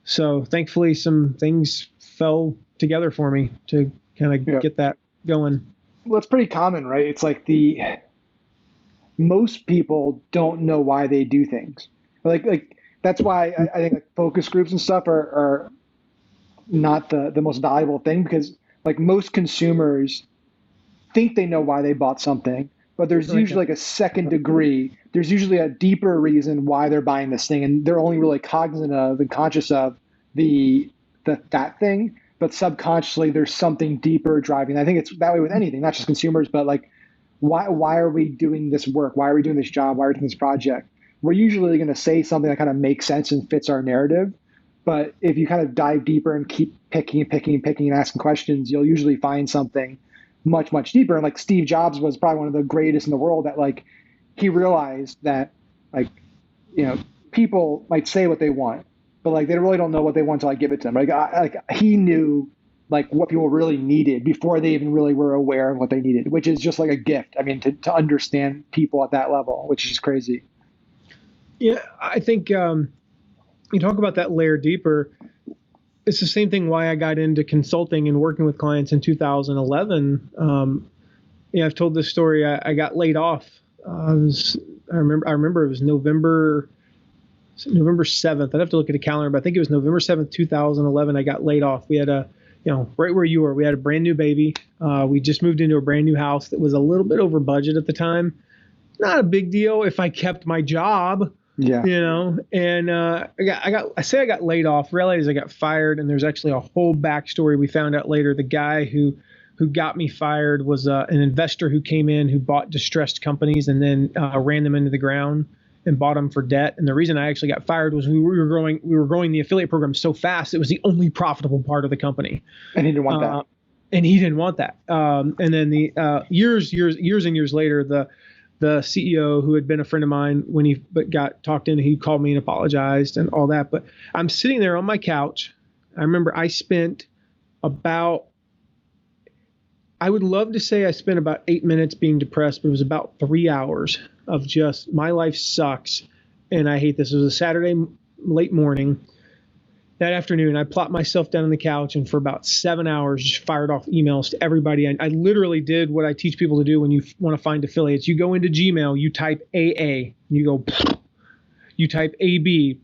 So thankfully some things fell together for me to kind of get that going. Well, it's pretty common, right? It's like most people don't know why they do things. Like that's why I think like focus groups and stuff are not the most valuable thing, because like most consumers think they know why they bought something, but there's usually like a second degree. There's usually a deeper reason why they're buying this thing, and they're only really cognizant of and conscious of that thing. But subconsciously, there's something deeper driving. I think it's that way with anything, not just consumers, but like, why are we doing this work? Why are we doing this job? Why are we doing this project? We're usually going to say something that kind of makes sense and fits our narrative. But if you kind of dive deeper and keep picking and asking questions, you'll usually find something much, much deeper. And like Steve Jobs was probably one of the greatest in the world, that like he realized that like, people might say what they want, but like they really don't know what they want until I give it to them. Like he knew like what people really needed before they even really were aware of what they needed, which is just like a gift. I mean, to understand people at that level, which is just crazy. Yeah, I think you talk about that layer deeper. It's the same thing why I got into consulting and working with clients in 2011. I've told this story. I got laid off. I remember it was November 7th. I'd have to look at the calendar, but I think it was November 7th, 2011. I got laid off. We had right where you were, we had a brand new baby. We just moved into a brand new house that was a little bit over budget at the time. Not a big deal if I kept my job. Yeah. And I got laid off. Realize I got fired, and there's actually a whole backstory we found out later. The guy who got me fired was an investor who came in, who bought distressed companies and then ran them into the ground and bought them for debt. And the reason I actually got fired was we were growing the affiliate program so fast, it was the only profitable part of the company. And he didn't want that. And then the years and years later, the CEO, who had been a friend of mine, when he got talked in, he called me and apologized and all that. But I'm sitting there on my couch. I remember I spent I would love to say I spent about 8 minutes being depressed, but it was about 3 hours of just, my life sucks and I hate this. It was a Saturday late morning. That afternoon, I plopped myself down on the couch and for about 7 hours just fired off emails to everybody. I literally did what I teach people to do when you want to find affiliates. You go into Gmail, you type AA, and you go, you type AB,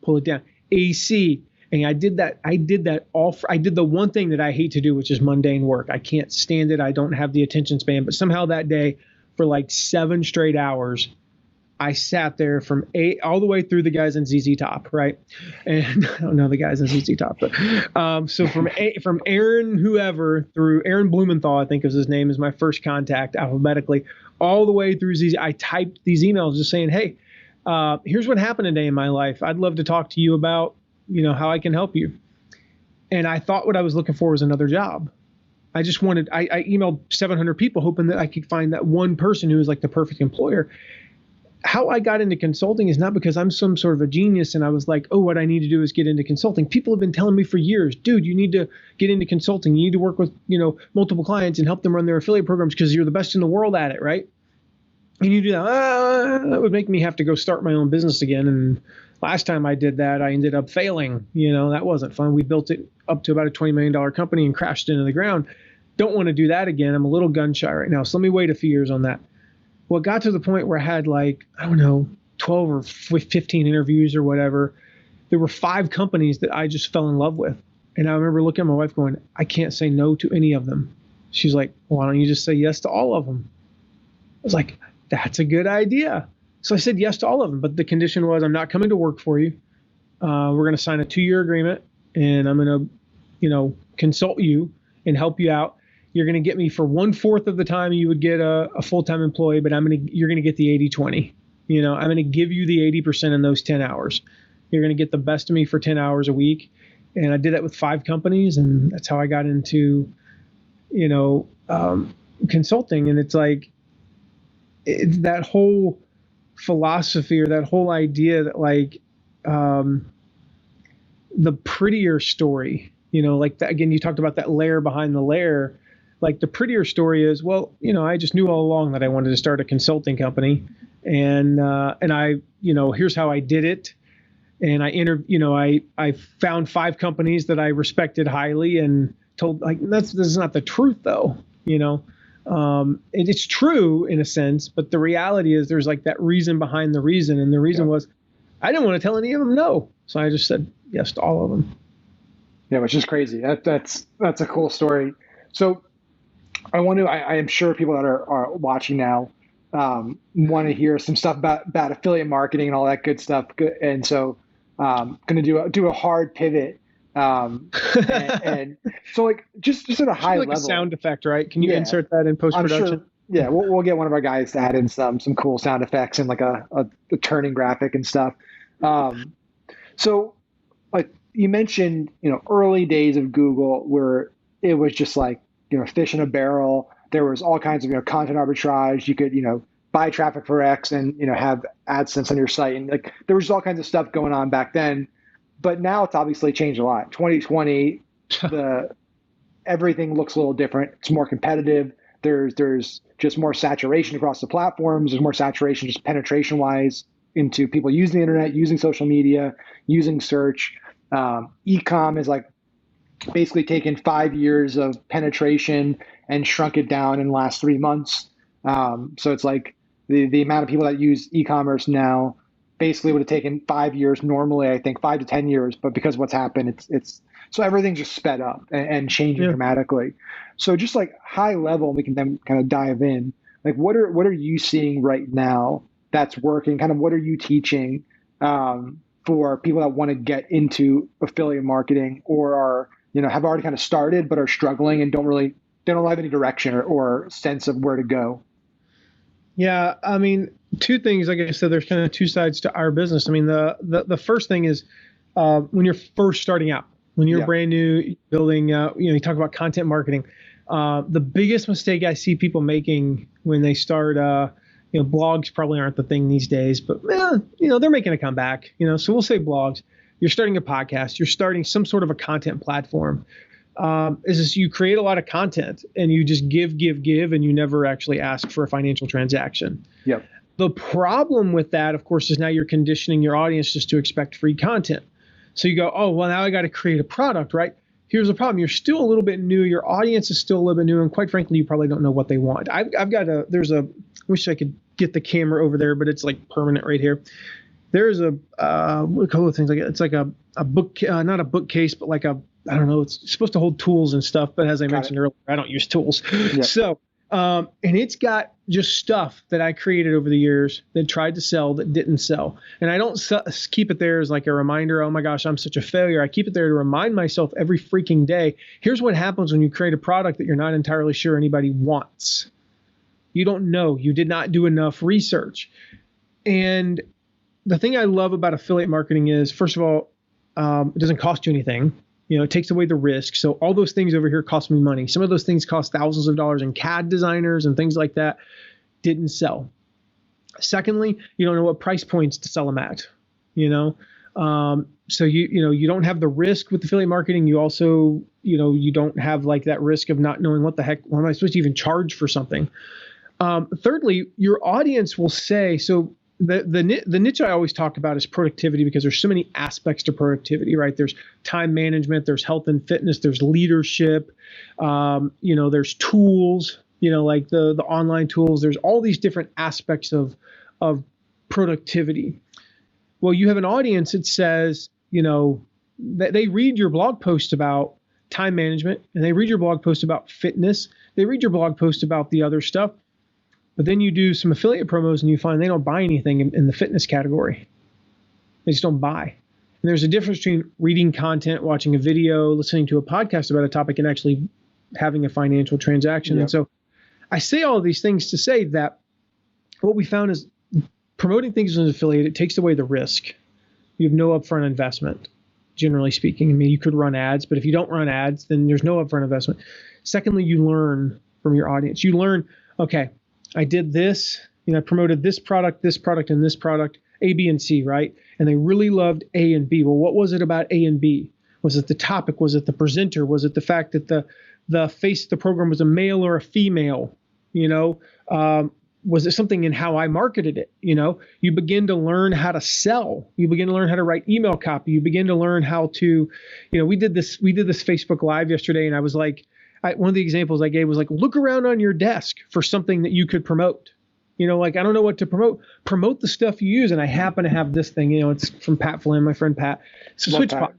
pull it down, AC, And I did that I did the one thing that I hate to do, which is mundane work. I can't stand it. I don't have the attention span. But somehow that day, for like 7 straight hours, I sat there from 8 all the way through the guys in ZZ Top, right? And I don't know the guys in ZZ Top, but so from Aaron whoever through Aaron Blumenthal, I think is his name, is my first contact alphabetically, all the way through ZZ. I typed these emails just saying, hey, here's what happened today in my life. I'd love to talk to you about, how I can help you. And I thought what I was looking for was another job. I emailed 700 people hoping that I could find that one person who was like the perfect employer. How I got into consulting is not because I'm some sort of a genius and I was like, oh, what I need to do is get into consulting. People have been telling me for years, dude, you need to get into consulting. You need to work with, multiple clients and help them run their affiliate programs because you're the best in the world at it, right? And you do that, that would make me have to go start my own business again. And last time I did that, I ended up failing. That wasn't fun. We built it up to about a $20 million company and crashed into the ground. Don't want to do that again. I'm a little gun shy right now. So let me wait a few years on that. Well, it got to the point where I had 12 or 15 interviews or whatever. There were 5 companies that I just fell in love with. And I remember looking at my wife going, I can't say no to any of them. She's like, why don't you just say yes to all of them? I was like, that's a good idea. So I said yes to all of them. But the condition was, I'm not coming to work for you. We're going to sign a 2-year agreement and I'm going to, consult you and help you out. You're going to get me for 1/4 of the time you would get a full-time employee, but you're going to get the 80-20. I'm going to give you the 80% in those 10 hours. You're going to get the best of me for 10 hours a week. And I did that with 5 companies, and that's how I got into, consulting. And it's like that whole philosophy or that whole idea that the prettier story, again, you talked about that layer behind the layer. Like the prettier story is, I just knew all along that I wanted to start a consulting company, and I, here's how I did it. And I found 5 companies that I respected highly and told this is not the truth though, it's true in a sense, but the reality is there's that reason behind the reason. And the reason was I didn't want to tell any of them no. So I just said yes to all of them. Yeah, which is crazy. That's a cool story. So I am sure people that are watching now want to hear some stuff about affiliate marketing and all that good stuff. And so going to do a hard pivot. And so just at a high level. A sound effect, right? Can you insert that in post-production? I'm sure, yeah, we'll get one of our guys to add in some cool sound effects and a turning graphic and stuff. So you mentioned, early days of Google where it was just fish in a barrel. There was all kinds of, content arbitrage. You could, buy traffic for X and, have AdSense on your site. And there was all kinds of stuff going on back then, but now it's obviously changed a lot. 2020, everything looks a little different. It's more competitive. There's just more saturation across the platforms. There's more saturation just penetration wise into people using the internet, using social media, using search. E-com is basically taken 5 years of penetration and shrunk it down in the last 3 months. So it's the amount of people that use e-commerce now basically would have taken 5 years normally, I think 5 to 10 years, but because of what's happened, it's so everything's just sped up and changing dramatically. So just high level, we can then kind of dive in. What are you seeing right now that's working? Kind of what are you teaching for people that want to get into affiliate marketing or are, have already kind of started but are struggling and don't have any direction or sense of where to go? Yeah, I mean, 2 things. Like I said, there's kind of 2 sides to our business. I mean, the first thing is when you're first starting out, when you're brand new, building, you talk about content marketing. The biggest mistake I see people making when they start, blogs probably aren't the thing these days, but they're making a comeback. So we'll say blogs. You're starting a podcast. You're starting some sort of a content platform. Is you create a lot of content and you just give, and you never actually ask for a financial transaction. Yep. The problem with that, of course, is now you're conditioning your audience just to expect free content. So you go, oh, well, now I got to create a product, right? Here's the problem. You're still a little bit new. Your audience is still a little bit new. And quite frankly, you probably don't know what they want. I wish I could get the camera over there, but it's permanent right here. there's a couple of things like it's like a book, not a bookcase, but like a, I don't know, it's supposed to hold tools and stuff. But as I mentioned earlier, I don't use tools. Yeah. So, and it's got just stuff that I created over the years that tried to sell that didn't sell. And I don't keep it there as like a reminder, oh my gosh, I'm such a failure. I keep it there to remind myself every freaking day. Here's what happens when you create a product that you're not entirely sure anybody wants. You don't know. You did not do enough research. And the thing I love about affiliate marketing is, first of all, it doesn't cost you anything. It takes away the risk. So all those things over here cost me money. Some of those things cost thousands of dollars, and CAD designers and things like that didn't sell. Secondly, you don't know what price points to sell them at, so you don't have the risk with affiliate marketing. You also, you don't have like that risk of not knowing what the heck, why am I supposed to even charge for something? Thirdly, your audience will say, so the niche I always talk about is productivity, because there's so many aspects to productivity, right? There's time management, there's health and fitness, there's leadership, there's tools, like the online tools. There's all these different aspects of productivity. Well, you have an audience that says, that they read your blog post about time management, and they read your blog post about fitness. They read your blog post about the other stuff. But then you do some affiliate promos and you find they don't buy anything in the fitness category. They just don't buy. And there's a difference between reading content, watching a video, listening to a podcast about a topic, and actually having a financial transaction. Yep. And so I say all of these things to say that what we found is promoting things as an affiliate, it takes away the risk. You have no upfront investment, generally speaking. I mean, you could run ads, but if you don't run ads, then there's no upfront investment. Secondly, you learn from your audience. You learn, okay, I did this, I promoted this product, and this product, A, B, and C, right? And they really loved A and B. Well, what was it about A and B? Was it the topic? Was it the presenter? Was it the fact that the face of the program was a male or a female? Was it something in how I marketed it? You begin to learn how to sell. You begin to learn how to write email copy. You begin to learn how to, we did this Facebook Live yesterday, and I was like, one of the examples I gave was like, look around on your desk for something that you could promote. Like, I don't know what to promote. Promote the stuff you use. And I happen to have this thing, it's from Pat Flynn, my friend Pat. It's a switch pod.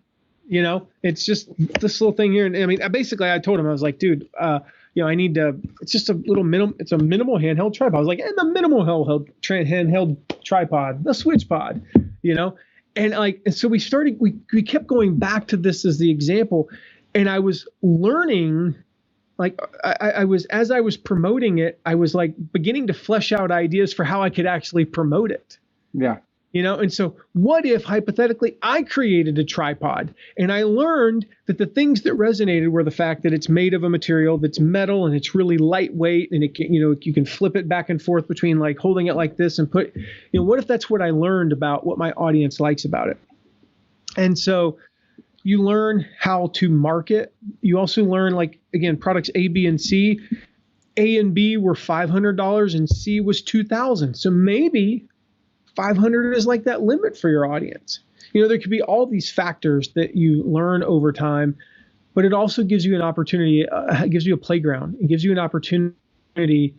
It's just this little thing here. And I mean, basically I told him, I was like, dude, I need to, it's just a minimal handheld tripod. I was like, and the minimal handheld tripod, the switch pod, and so we kept going back to this as the example. And I was learning, as I was promoting it, I was like beginning to flesh out ideas for how I could actually promote it. Yeah. And so what if hypothetically I created a tripod and I learned that the things that resonated were the fact that it's made of a material that's metal and it's really lightweight, and it can, you can flip it back and forth between like holding it like this and what if that's what I learned about what my audience likes about it? And so you learn how to market. You also learn, like, again, products A, B, and C. A and B were $500 and C was $2,000. So maybe 500 is like that limit for your audience. There could be all these factors that you learn over time, but it also gives you an opportunity. It gives you a playground. It gives you an opportunity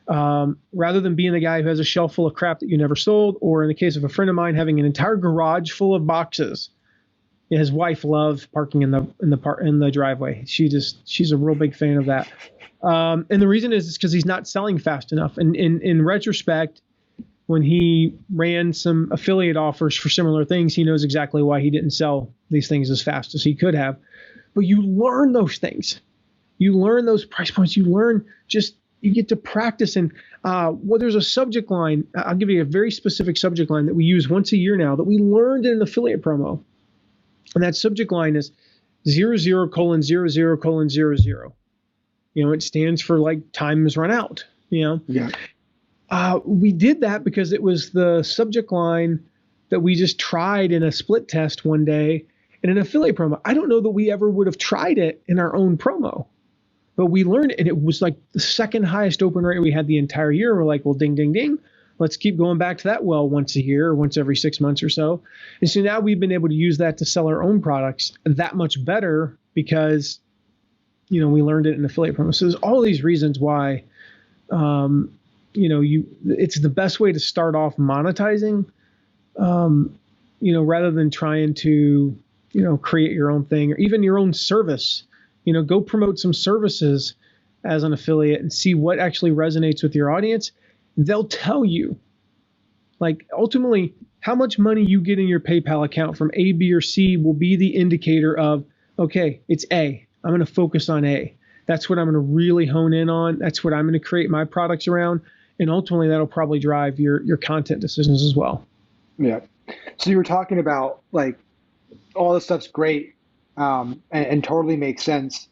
rather than being the guy who has a shelf full of crap that you never sold, or in the case of a friend of mine, having an entire garage full of boxes. His wife loves parking in the driveway. She's a real big fan of that. And the reason is because he's not selling fast enough. And in retrospect, when he ran some affiliate offers for similar things, he knows exactly why he didn't sell these things as fast as he could have. But you learn those things. You learn those price points. You get to practice. And there's a subject line. I'll give you a very specific subject line that we use once a year now that we learned in an affiliate promo. And that subject line is 00:00:00. It stands for like time has run out. Yeah. We did that because it was the subject line that we just tried in a split test one day in an affiliate promo. I don't know that we ever would have tried it in our own promo, but we learned it, and it was like the second highest open rate we had the entire year. We're like, well, ding, ding, ding. Let's keep going back to that well once a year or once every 6 months or so. And so now we've been able to use that to sell our own products that much better because, we learned it in affiliate promo. So there's all these reasons why, it's the best way to start off monetizing. rather than trying to, create your own thing or even your own service, go promote some services as an affiliate and see what actually resonates with your audience. They'll tell you, like, ultimately, how much money you get in your PayPal account from A, B, or C will be the indicator of, okay, it's A. I'm going to focus on A. That's what I'm going to really hone in on. That's what I'm going to create my products around. And ultimately, that'll probably drive your content decisions as well. Yeah. So you were talking about, like, all this stuff's great, and totally makes sense.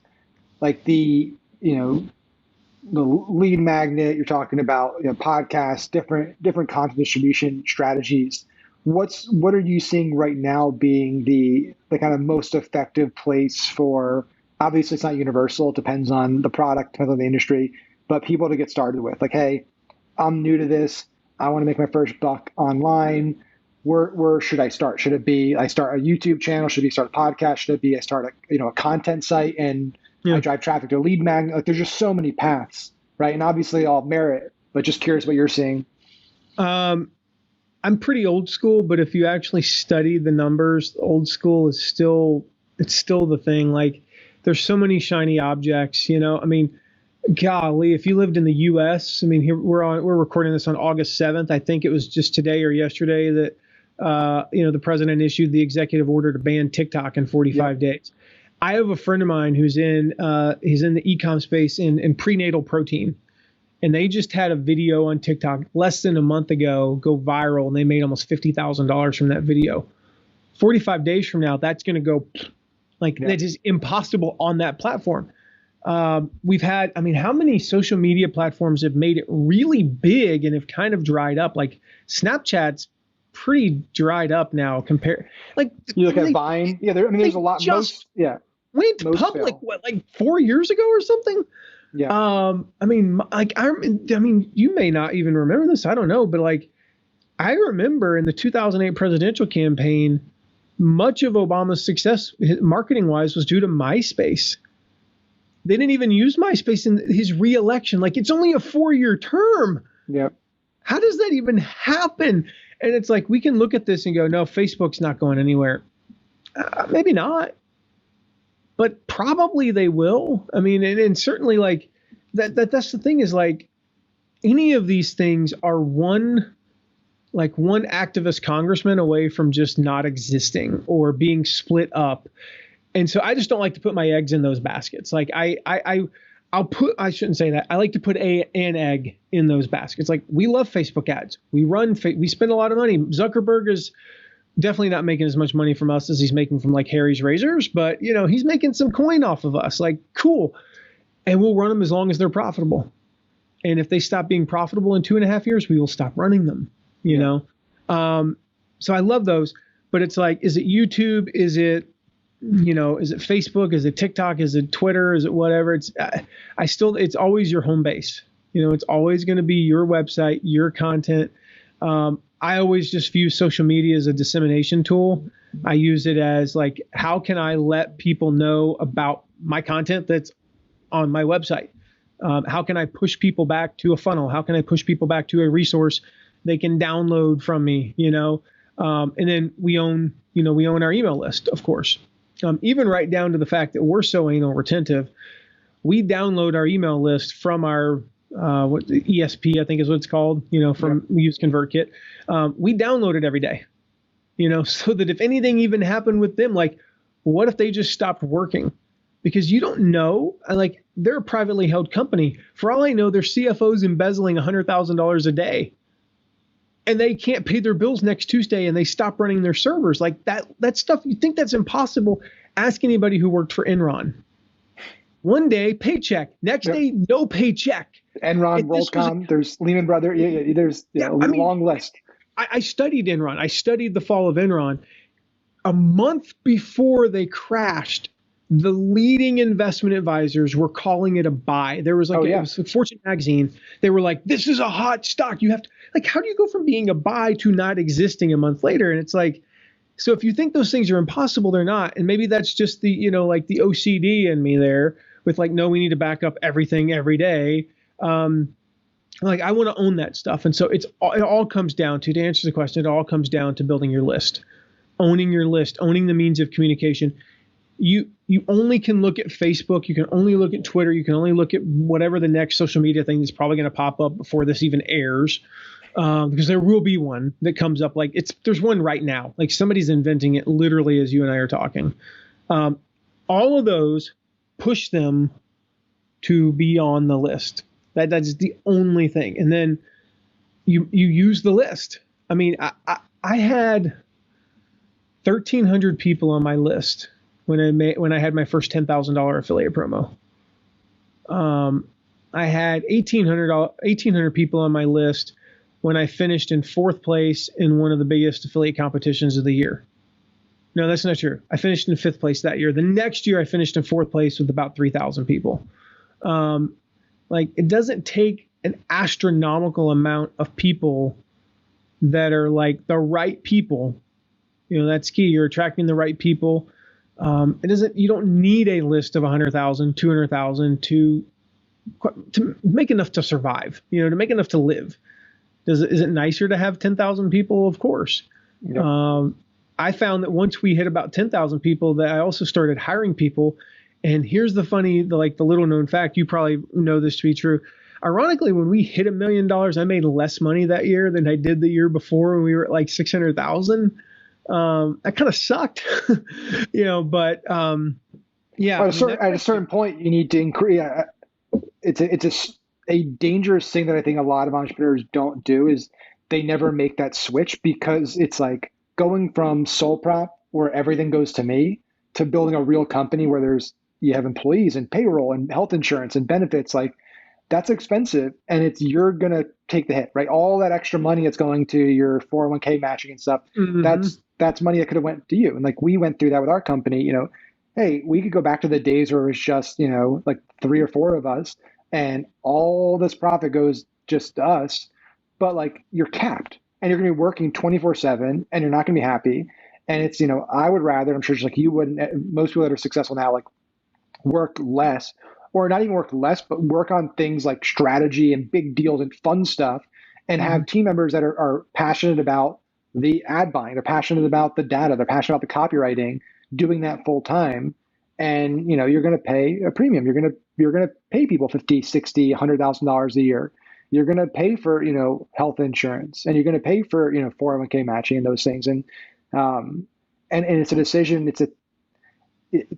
Like the lead magnet, you're talking about, podcasts, different content distribution strategies. What are you seeing right now being the kind of most effective place for, obviously it's not universal, it depends on the product, depends on the industry, but people to get started with, like, hey, I'm new to this, I want to make my first buck online. Where should I start? Should it be I start a YouTube channel? Should it be start a podcast? Should it be I start a content site and I drive traffic to a lead magnet? Like, there's just so many paths, right? And obviously all merit, but just curious what you're seeing. I'm pretty old school, but if you actually study the numbers, old school is still the thing. Like, there's so many shiny objects, I mean, golly, if you lived in the US, I mean, here we're recording this on August 7th. I think it was just today or yesterday that the president issued the executive order to ban TikTok in 45 days. I have a friend of mine who's he's in the e-com space in prenatal protein, and they just had a video on TikTok less than a month ago go viral, and they made almost $50,000 from that video. 45 days from now, that's going to go that is impossible on that platform. We've had, I mean, how many social media platforms have made it really big and have kind of dried up? Like, Snapchat's pretty dried up now compared. Like, you look at Vine, there's a lot. Most went public like 4 years ago or something. Yeah. I mean, you may not even remember this. I don't know, but like, I remember in the 2008 presidential campaign, much of Obama's success marketing wise was due to MySpace. They didn't even use MySpace in his re-election. Like, it's only a 4-year term. Yeah. How does that even happen? And it's like, we can look at this and go, no, Facebook's not going anywhere. Maybe not, but probably they will. I mean, and certainly, like, that's the thing, is like, any of these things are one activist congressman away from just not existing or being split up. And so I just don't like to put my eggs in those baskets. Like, I shouldn't say that. I like to put an egg in those baskets. Like, we love Facebook ads. We spend a lot of money. Zuckerberg is definitely not making as much money from us as he's making from, like, Harry's Razors, but he's making some coin off of us. Like, cool. And we'll run them as long as they're profitable. And if they stop being profitable in 2.5 years, we will stop running them, you know? So I love those, but it's like, is it YouTube? Is it Facebook? Is it TikTok? Is it Twitter? Is it whatever? It's always your home base. It's always going to be your website, your content. I always just view social media as a dissemination tool. I use it as, like, how can I let people know about my content that's on my website? How can I push people back to a funnel? How can I push people back to a resource they can download from me? And then we own our email list, of course. Even right down to the fact that we're so anal retentive, we download our email list from our ESP, I think is what it's called. We use ConvertKit. We download it every day. So that if anything even happened with them, like, what if they just stopped working? Because you don't know. Like, they're a privately held company. For all I know, their CFO's embezzling $100,000 a day, and they can't pay their bills next Tuesday, and they stop running their servers. Like, that stuff, you think that's impossible? Ask anybody who worked for Enron. One day, paycheck. Next day, no paycheck. Enron, WorldCom, there's Lehman Brothers. There's a long list. I studied Enron. I studied the fall of Enron. A month before they crashed, the leading investment advisors were calling it a buy. There was it was Fortune magazine. They were like, this is a hot stock. You have to, like, how do you go from being a buy to not existing a month later? And it's like, so if you think those things are impossible, they're not. And maybe that's just the, like, the OCD in me there with, like, no, we need to back up everything every day. Like I want to own that stuff. And so it all comes down to answer the question, it all comes down to building your list, owning the means of communication. You only can look at Facebook. You can only look at Twitter. You can only look at whatever the next social media thing is probably going to pop up before this even airs. Because there will be one that comes up. Like there's one right now, like somebody's inventing it literally as you and I are talking. All of those push them to be on the list. That's the only thing. And then you use the list. I mean, I had 1,300 people on my list when I had my first $10,000 affiliate promo. I had 1,800 people on my list when I finished in 4th place in one of the biggest affiliate competitions of the year. No, that's not true. I finished in 5th place that year. The next year I finished in 4th place with about 3,000 people. Like it doesn't take an astronomical amount of people that are like the right people. You know, that's key. You're attracting the right people. You don't need a list of 100,000, 200,000 to make enough to survive, to make enough to live. Is it nicer to have 10,000 people? Of course. Yep. I found that once we hit about 10,000 people that I also started hiring people. And here's the little known fact, you probably know this to be true. Ironically, when we hit $1 million, I made less money that year than I did the year before when we were at like 600,000. That kind of sucked, but yeah. At a certain point, you need to increase. It's a dangerous thing that I think a lot of entrepreneurs don't do is they never make that switch, because it's like going from sole prop where everything goes to me to building a real company where you have employees and payroll and health insurance and benefits. Like that's expensive, and you're going to take the hit, right? All that extra money that's going to your 401k matching and stuff. Mm-hmm. That's money that could have went to you. And like we went through that with our company, hey, we could go back to the days where it was just, like 3 or 4 of us and all this profit goes just to us, but like you're capped and you're going to be working 24/7 and you're not going to be happy. And it's, I would rather, I'm sure just like you wouldn't, most people that are successful now, like work less, or not even work less, but work on things like strategy and big deals and fun stuff, and have team members that are passionate about the ad buying. They're passionate about the data. They're passionate about the copywriting, doing that full time. And, you're going to pay a premium. You're going to pay people $50, $60, $100,000 a year. You're going to pay for, health insurance, and you're going to pay for, 401k matching and those things. And it's a decision.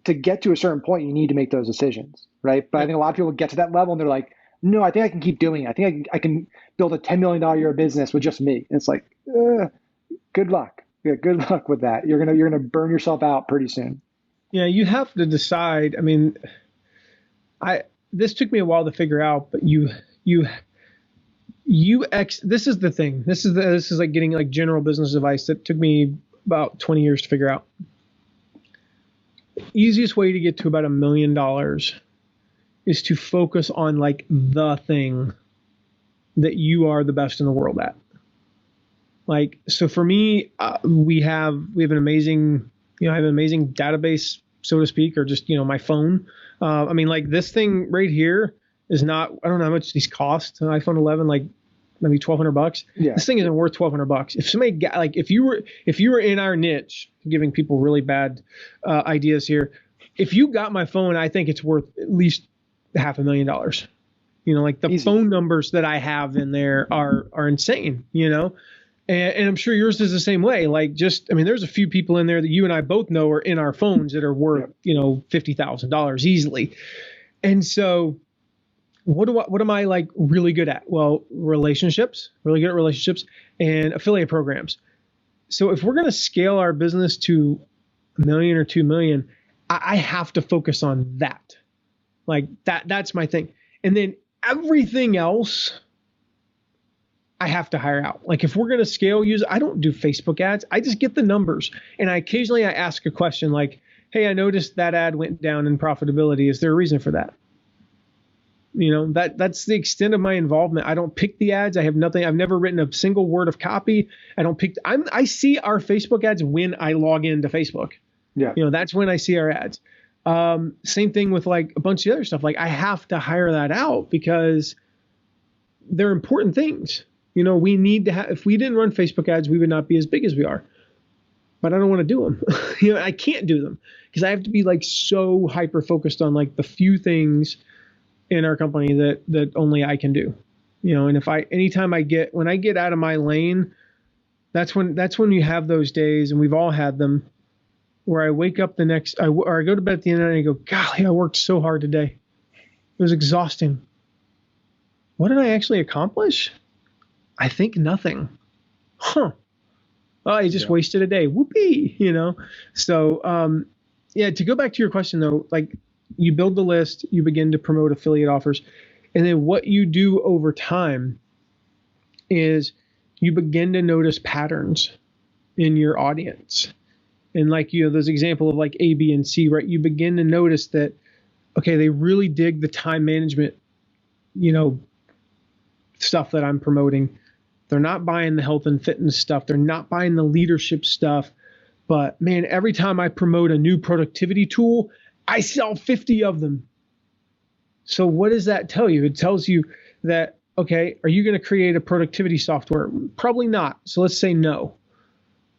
To get to a certain point, you need to make those decisions, right? But I think a lot of people get to that level and they're like, no, I think I can keep doing it. I think I can build a $10 million a year business with just me. And it's like, good luck. Yeah, good luck with that. You're gonna burn yourself out pretty soon. Yeah, you have to decide. I mean, this took me a while to figure out, but this is the thing. This is like getting like general business advice that took me about 20 years to figure out. The easiest way to get to about $1 million is to focus on like the thing that you are the best in the world at. Like, so for me, we have an amazing, I have an amazing database, so to speak, or just, my phone. I mean, like this thing right here is not, I don't know how much these cost, an iPhone 11, like maybe $1,200. Yeah. This thing isn't worth $1,200. If somebody got, like, if you were in our niche, giving people really bad ideas here, if you got my phone, I think it's worth at least $500,000. Like the Easy. Phone numbers that I have in there are insane, And I'm sure yours is the same way. Like there's a few people in there that you and I both know are in our phones that are worth, $50,000 easily. And so what am I like really good at? Well, relationships, really good at relationships, and affiliate programs. So if we're going to scale our business to $1 million or $2 million, I have to focus on that. Like that's my thing. And then everything else, I have to hire out. Like if we're going to scale I don't do Facebook ads. I just get the numbers. And occasionally I ask a question like, hey, I noticed that ad went down in profitability. Is there a reason for that? That's the extent of my involvement. I don't pick the ads. I have nothing. I've never written a single word of copy. I don't pick. I see our Facebook ads when I log into Facebook. Yeah. That's when I see our ads. Same thing with like a bunch of other stuff. Like I have to hire that out because they're important things. We need to have, if we didn't run Facebook ads, we would not be as big as we are. But I don't want to do them. I can't do them because I have to be like so hyper focused on like the few things in our company that only I can do. And when I get out of my lane, that's when you have those days, and we've all had them, where I wake up or I go to bed at the end of the night and I go, golly, I worked so hard today. It was exhausting. What did I actually accomplish? I think nothing. Huh. Oh, I just wasted a day. Whoopee, So, to go back to your question though, like you build the list, you begin to promote affiliate offers. And then what you do over time is you begin to notice patterns in your audience. And like, there's example of like A, B, and C, right? You begin to notice that, okay, they really dig the time management, stuff that I'm promoting. They're not buying the health and fitness stuff. They're not buying the leadership stuff. But man, every time I promote a new productivity tool, I sell 50 of them. So what does that tell you? It tells you that, okay, are you going to create a productivity software? Probably not. So let's say no.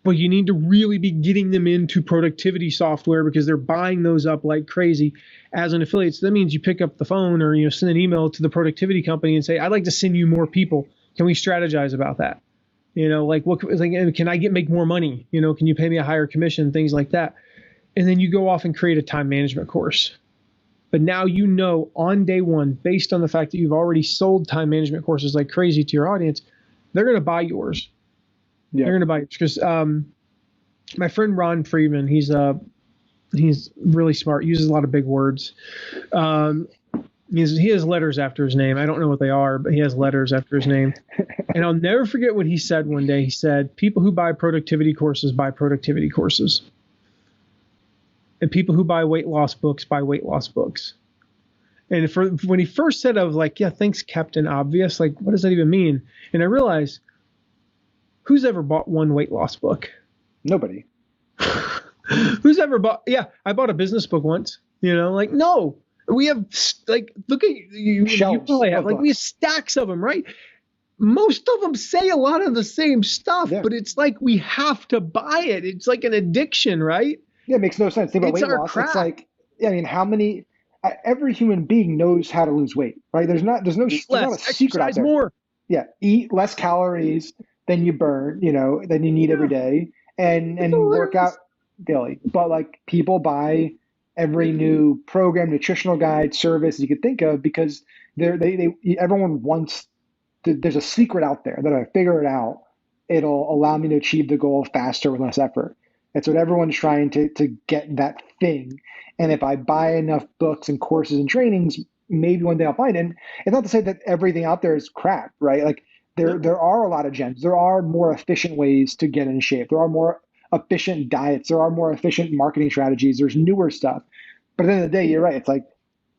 But you need to really be getting them into productivity software because they're buying those up like crazy as an affiliate. So that means you pick up the phone or send an email to the productivity company and say, I'd like to send you more people. Can we strategize about that? Can I make more money? Can you pay me a higher commission? Things like that. And then you go off and create a time management course. But now on day one, based on the fact that you've already sold time management courses like crazy to your audience, they're going to buy yours. Yeah. They're going to buy yours because my friend Ron Friedman, he's really smart, uses a lot of big words. He has letters after his name. I don't know what they are, but he has letters after his name. And I'll never forget what he said one day. He said, people who buy productivity courses buy productivity courses. And people who buy weight loss books buy weight loss books. And when he first said, I was like, yeah, thanks, Captain Obvious. Like, what does that even mean? And I realized, who's ever bought one weight loss book? Nobody. Who's ever bought? Yeah, I bought a business book once. No. We have look at you. Shelves you probably have we have stacks of them, right? Most of them say a lot of the same stuff, but it's like we have to buy it. It's like an addiction, right? Yeah, it makes no sense. Think about weight loss. Crap. It's like, how many? Every human being knows how to lose weight, right? There's not a secret out there. More. Yeah, eat less calories than you burn, than you need every day, and work out daily. But like people buy every new program, nutritional guide, service you could think of because everyone wants there's a secret out there that if I figure it out, it'll allow me to achieve the goal faster with less effort. That's what everyone's trying to get, that thing. And if I buy enough books and courses and trainings, maybe one day I'll find it. And it's not to say that everything out there is crap, right? Like there are a lot of gems. There are more efficient ways to get in shape. There are more efficient diets. There are more efficient marketing strategies. There's newer stuff. But at the end of the day, you're right. It's like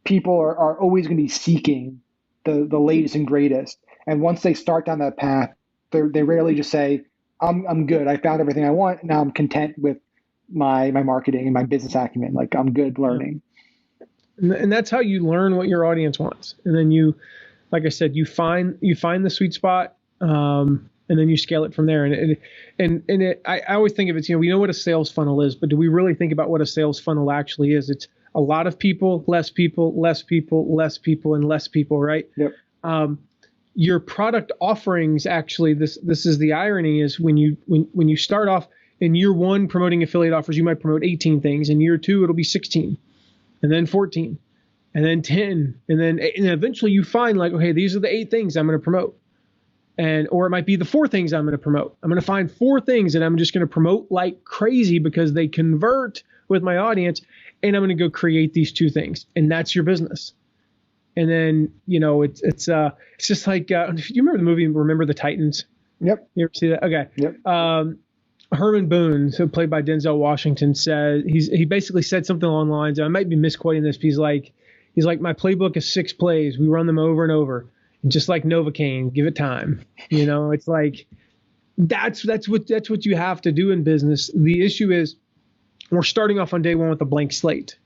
people are always going to be seeking the latest and greatest. And once they start down that path, they rarely just say, I'm good. I found everything I want. Now I'm content with my marketing and my business acumen. Like I'm good learning. And that's how you learn what your audience wants. And then you, like I said, you find the sweet spot, and then you scale it from there. I always think of it, we know what a sales funnel is, but do we really think about what a sales funnel actually is? It's a lot of people, less people, less people, less people, and less people, right? Yep. Your product offerings, actually, this is the irony, is when you start off in year one promoting affiliate offers, you might promote 18 things. In year two, it'll be 16, and then 14, and then 10, and eventually you find like, okay, these are the 8 things I'm going to promote. Or it might be the 4 things I'm going to promote. I'm going to find 4 things and I'm just going to promote like crazy because they convert with my audience, and I'm going to go create these 2 things, and that's your business. And then, it's just like, do you remember the movie Remember the Titans? Yep. You ever see that? Okay. Yep. Herman Boone, so played by Denzel Washington, said he basically said something along the lines, I might be misquoting this, but he's like, my playbook is 6 plays. We run them over and over. And just like Novocaine, give it time. It's like, that's what you have to do in business. The issue is we're starting off on day one with a blank slate.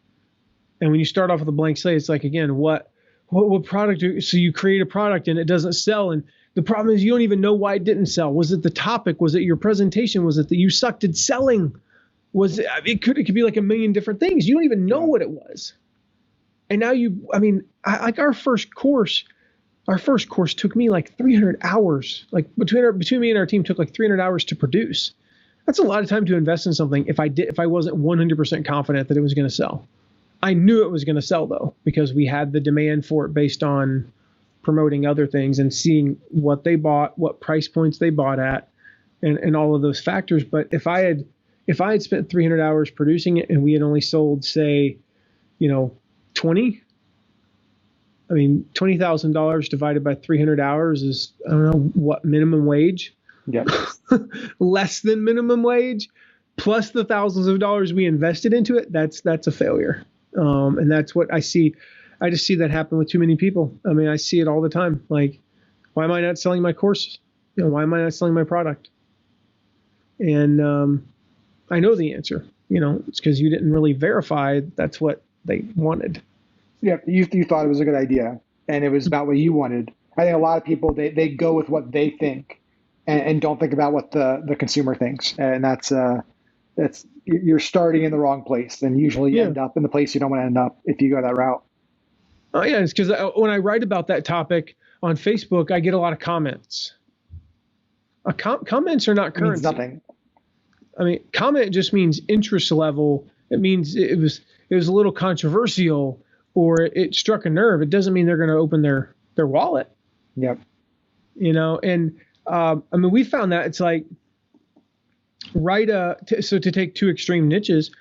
And when you start off with a blank slate, it's like, again, what what product? So you create a product and it doesn't sell. And the problem is you don't even know why it didn't sell. Was it the topic? Was it your presentation? Was it that you sucked at selling? Was it, it could be like a million different things. You don't even know what it was. And now like our first course took me like 300 hours. Like between me and our team took like 300 hours to produce. That's a lot of time to invest in something if I wasn't 100% confident that it was going to sell. I knew it was going to sell though, because we had the demand for it based on promoting other things and seeing what they bought, what price points they bought at, and all of those factors. But if I had spent 300 hours producing it and we had only sold, say, 20, $20,000 divided by 300 hours is, I don't know, what, minimum wage? Yeah. Less than minimum wage, plus the thousands of dollars we invested into it. That's a failure. And that's what I see. I just see that happen with too many people. I see it all the time. Like, why am I not selling my course? Why am I not selling my product? And I know the answer. It's because you didn't really verify that's what they wanted. Yeah, you thought it was a good idea, and it was about what you wanted. I think a lot of people, they go with what they think and don't think about what the consumer thinks. And that's you're starting in the wrong place, and usually you end up in the place you don't want to end up if you go that route. Oh, yeah, it's because when I write about that topic on Facebook, I get a lot of comments. Comments are not currency. It means nothing. Comment just means interest level. It means it was a little controversial, or it struck a nerve. It doesn't mean they're going to open their wallet. Yep. And we found that it's like, so to take two extreme niches,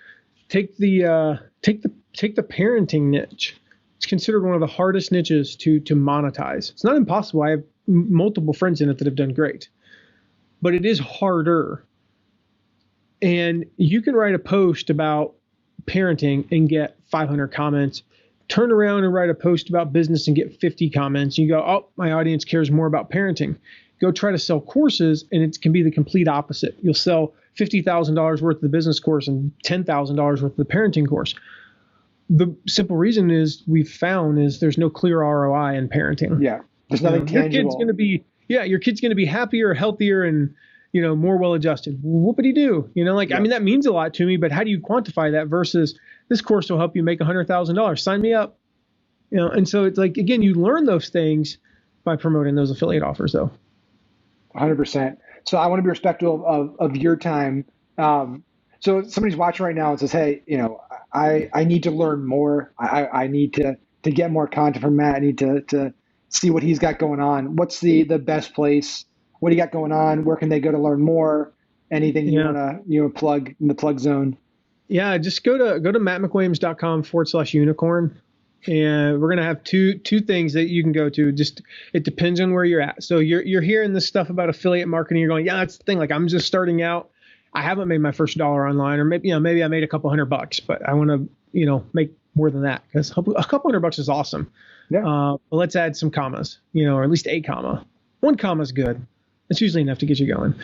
take the parenting niche. It's considered one of the hardest niches to monetize. It's not impossible. I have multiple friends in it that have done great, but it is harder. And you can write a post about parenting and get 500 comments. Turn around and write a post about business and get 50 comments. You go, oh, my audience cares more about parenting. Go try to sell courses, and it can be the complete opposite. You'll sell $50,000 worth of the business course and $10,000 worth of the parenting course. The simple reason we've found there's no clear ROI in parenting. Yeah, there's nothing tangible. Your kid's going to be happier, healthier, and more well-adjusted. Whoopity-doo. That means a lot to me, but how do you quantify that versus this course will help you make $100,000. Sign me up. And so it's like, again, you learn those things by promoting those affiliate offers though. 100%. So I want to be respectful of your time. So somebody's watching right now and says, hey, I need to learn more. I need to get more content from Matt. I need to see what he's got going on. What's the best place? What do you got going on? Where can they go to learn more? Anything you want to plug in the plug zone? Yeah, just go to mattmcwilliams.com/unicorn. And we're going to have two things that you can go to. Just, it depends on where you're at. So you're hearing this stuff about affiliate marketing. You're going, yeah, that's the thing. Like, I'm just starting out. I haven't made my first dollar online, or maybe I made a couple $100, but I want to, make more than that, because a couple $100 is awesome. Yeah. But let's add some commas, or at least a comma. One comma is good. That's usually enough to get you going.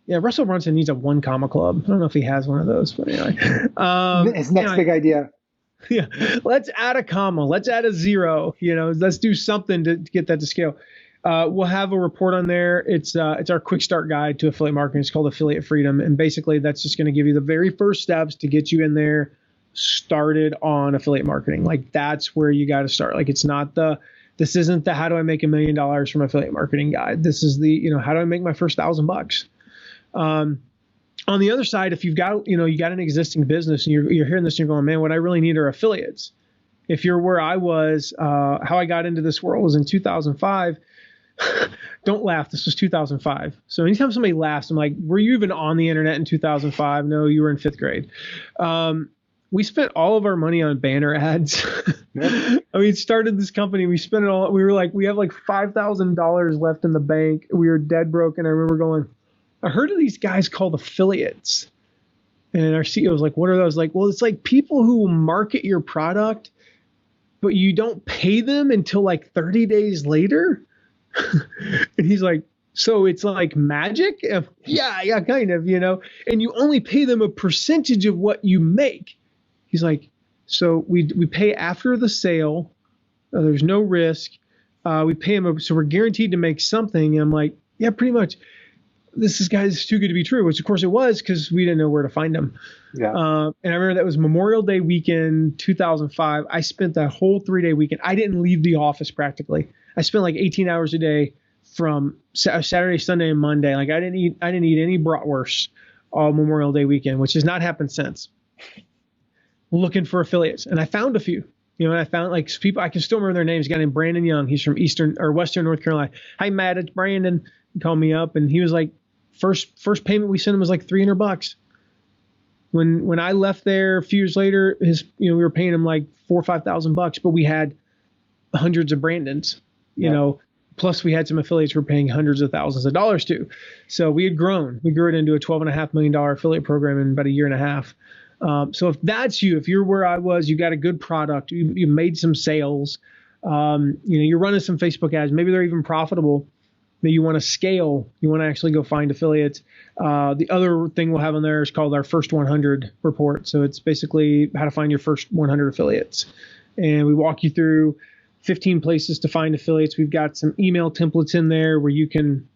Yeah. Russell Brunson needs a 1 comma club. I don't know if he has one of those, but anyway. His next big idea. Yeah. Let's add a comma. Let's add a 0. Let's do something to get that to scale. We'll have a report on there. It's our quick start guide to affiliate marketing. It's called Affiliate Freedom. And basically that's just going to give you the very first steps to get you in there started on affiliate marketing. Like, that's where you got to start. Like, this isn't the how do I make $1 million from affiliate marketing guide. This is the, how do I make my first $1,000? On the other side, if you've got, you got an existing business and you're hearing this and you're going, man, what I really need are affiliates. If you're where I was, how I got into this world was in 2005. Don't laugh. This was 2005. So anytime somebody laughs, I'm like, were you even on the internet in 2005? No, you were in 5th grade. We spent all of our money on banner ads. Started this company. We spent it all. We were like, we have like $5,000 left in the bank. We were dead broke. And I remember going, I heard of these guys called affiliates. And our CEO was like, what are those? Like, well, it's like people who will market your product, but you don't pay them until like 30 days later. And he's like, so it's like magic? Yeah, kind of, and you only pay them a percentage of what you make. He's like, so we pay after the sale, There's no risk. We pay them, so we're guaranteed to make something. And I'm like, yeah, pretty much. This is too good to be true, which of course it was because we didn't know where to find them. Yeah. And I remember that was Memorial Day weekend, 2005. I spent that whole 3-day weekend. I didn't leave the office practically. I spent like 18 hours a day from Saturday, Sunday, and Monday. Like I didn't eat any bratwurst all Memorial Day weekend, which has not happened since. Looking for affiliates, and I found a few. And I found like people, I can still remember their names. A guy named Brandon Young. He's from Western North Carolina. Hi, Matt, it's Brandon. He called me up, and he was like, first payment we sent him was like $300. When I left there a few years later, we were paying him like $4,000 or $5,000, but we had hundreds of Brandons, plus we had some affiliates we're paying hundreds of thousands of dollars to. So we had grown. We grew it into a $12.5 million affiliate program in about a year and a half. So if that's you, if you're where I was, you got a good product, you made some sales, you're running some Facebook ads, maybe they're even profitable, that you want to scale, you want to actually go find affiliates. The other thing we'll have on there is called our First 100 report. So it's basically how to find your first 100 affiliates. And we walk you through 15 places to find affiliates. We've got some email templates in there where you can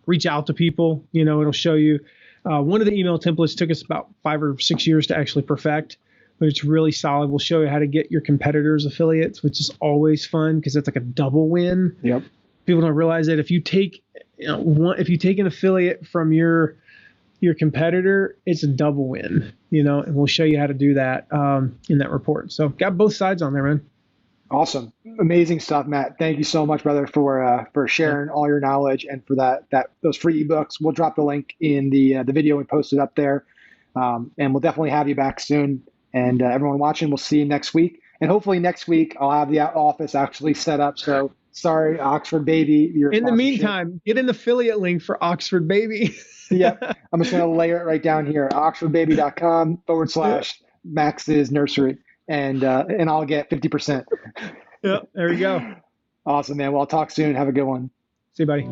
reach out to people. It'll show you. One of the email templates took us about 5 or 6 years to actually perfect, but it's really solid. We'll show you how to get your competitors' affiliates, which is always fun because it's like a double win. Yep. People don't realize that if you take an affiliate from your competitor, it's a double win, and we'll show you how to do that in that report. So got both sides on there, man. Awesome. Amazing stuff, Matt. Thank you so much, brother, for sharing all your knowledge and for those free ebooks. We'll drop the link in the video we posted up there. And we'll definitely have you back soon. And everyone watching, we'll see you next week. And hopefully next week I'll have the office actually set up. So sorry, Oxford Baby. In the meantime, get an affiliate link for Oxford Baby. Yep. I'm just going to layer it right down here. oxfordbaby.com/Max's Nursery. And I'll get 50%. Yep, there you go. Awesome, man. Well, I'll talk soon. Have a good one. See you, buddy.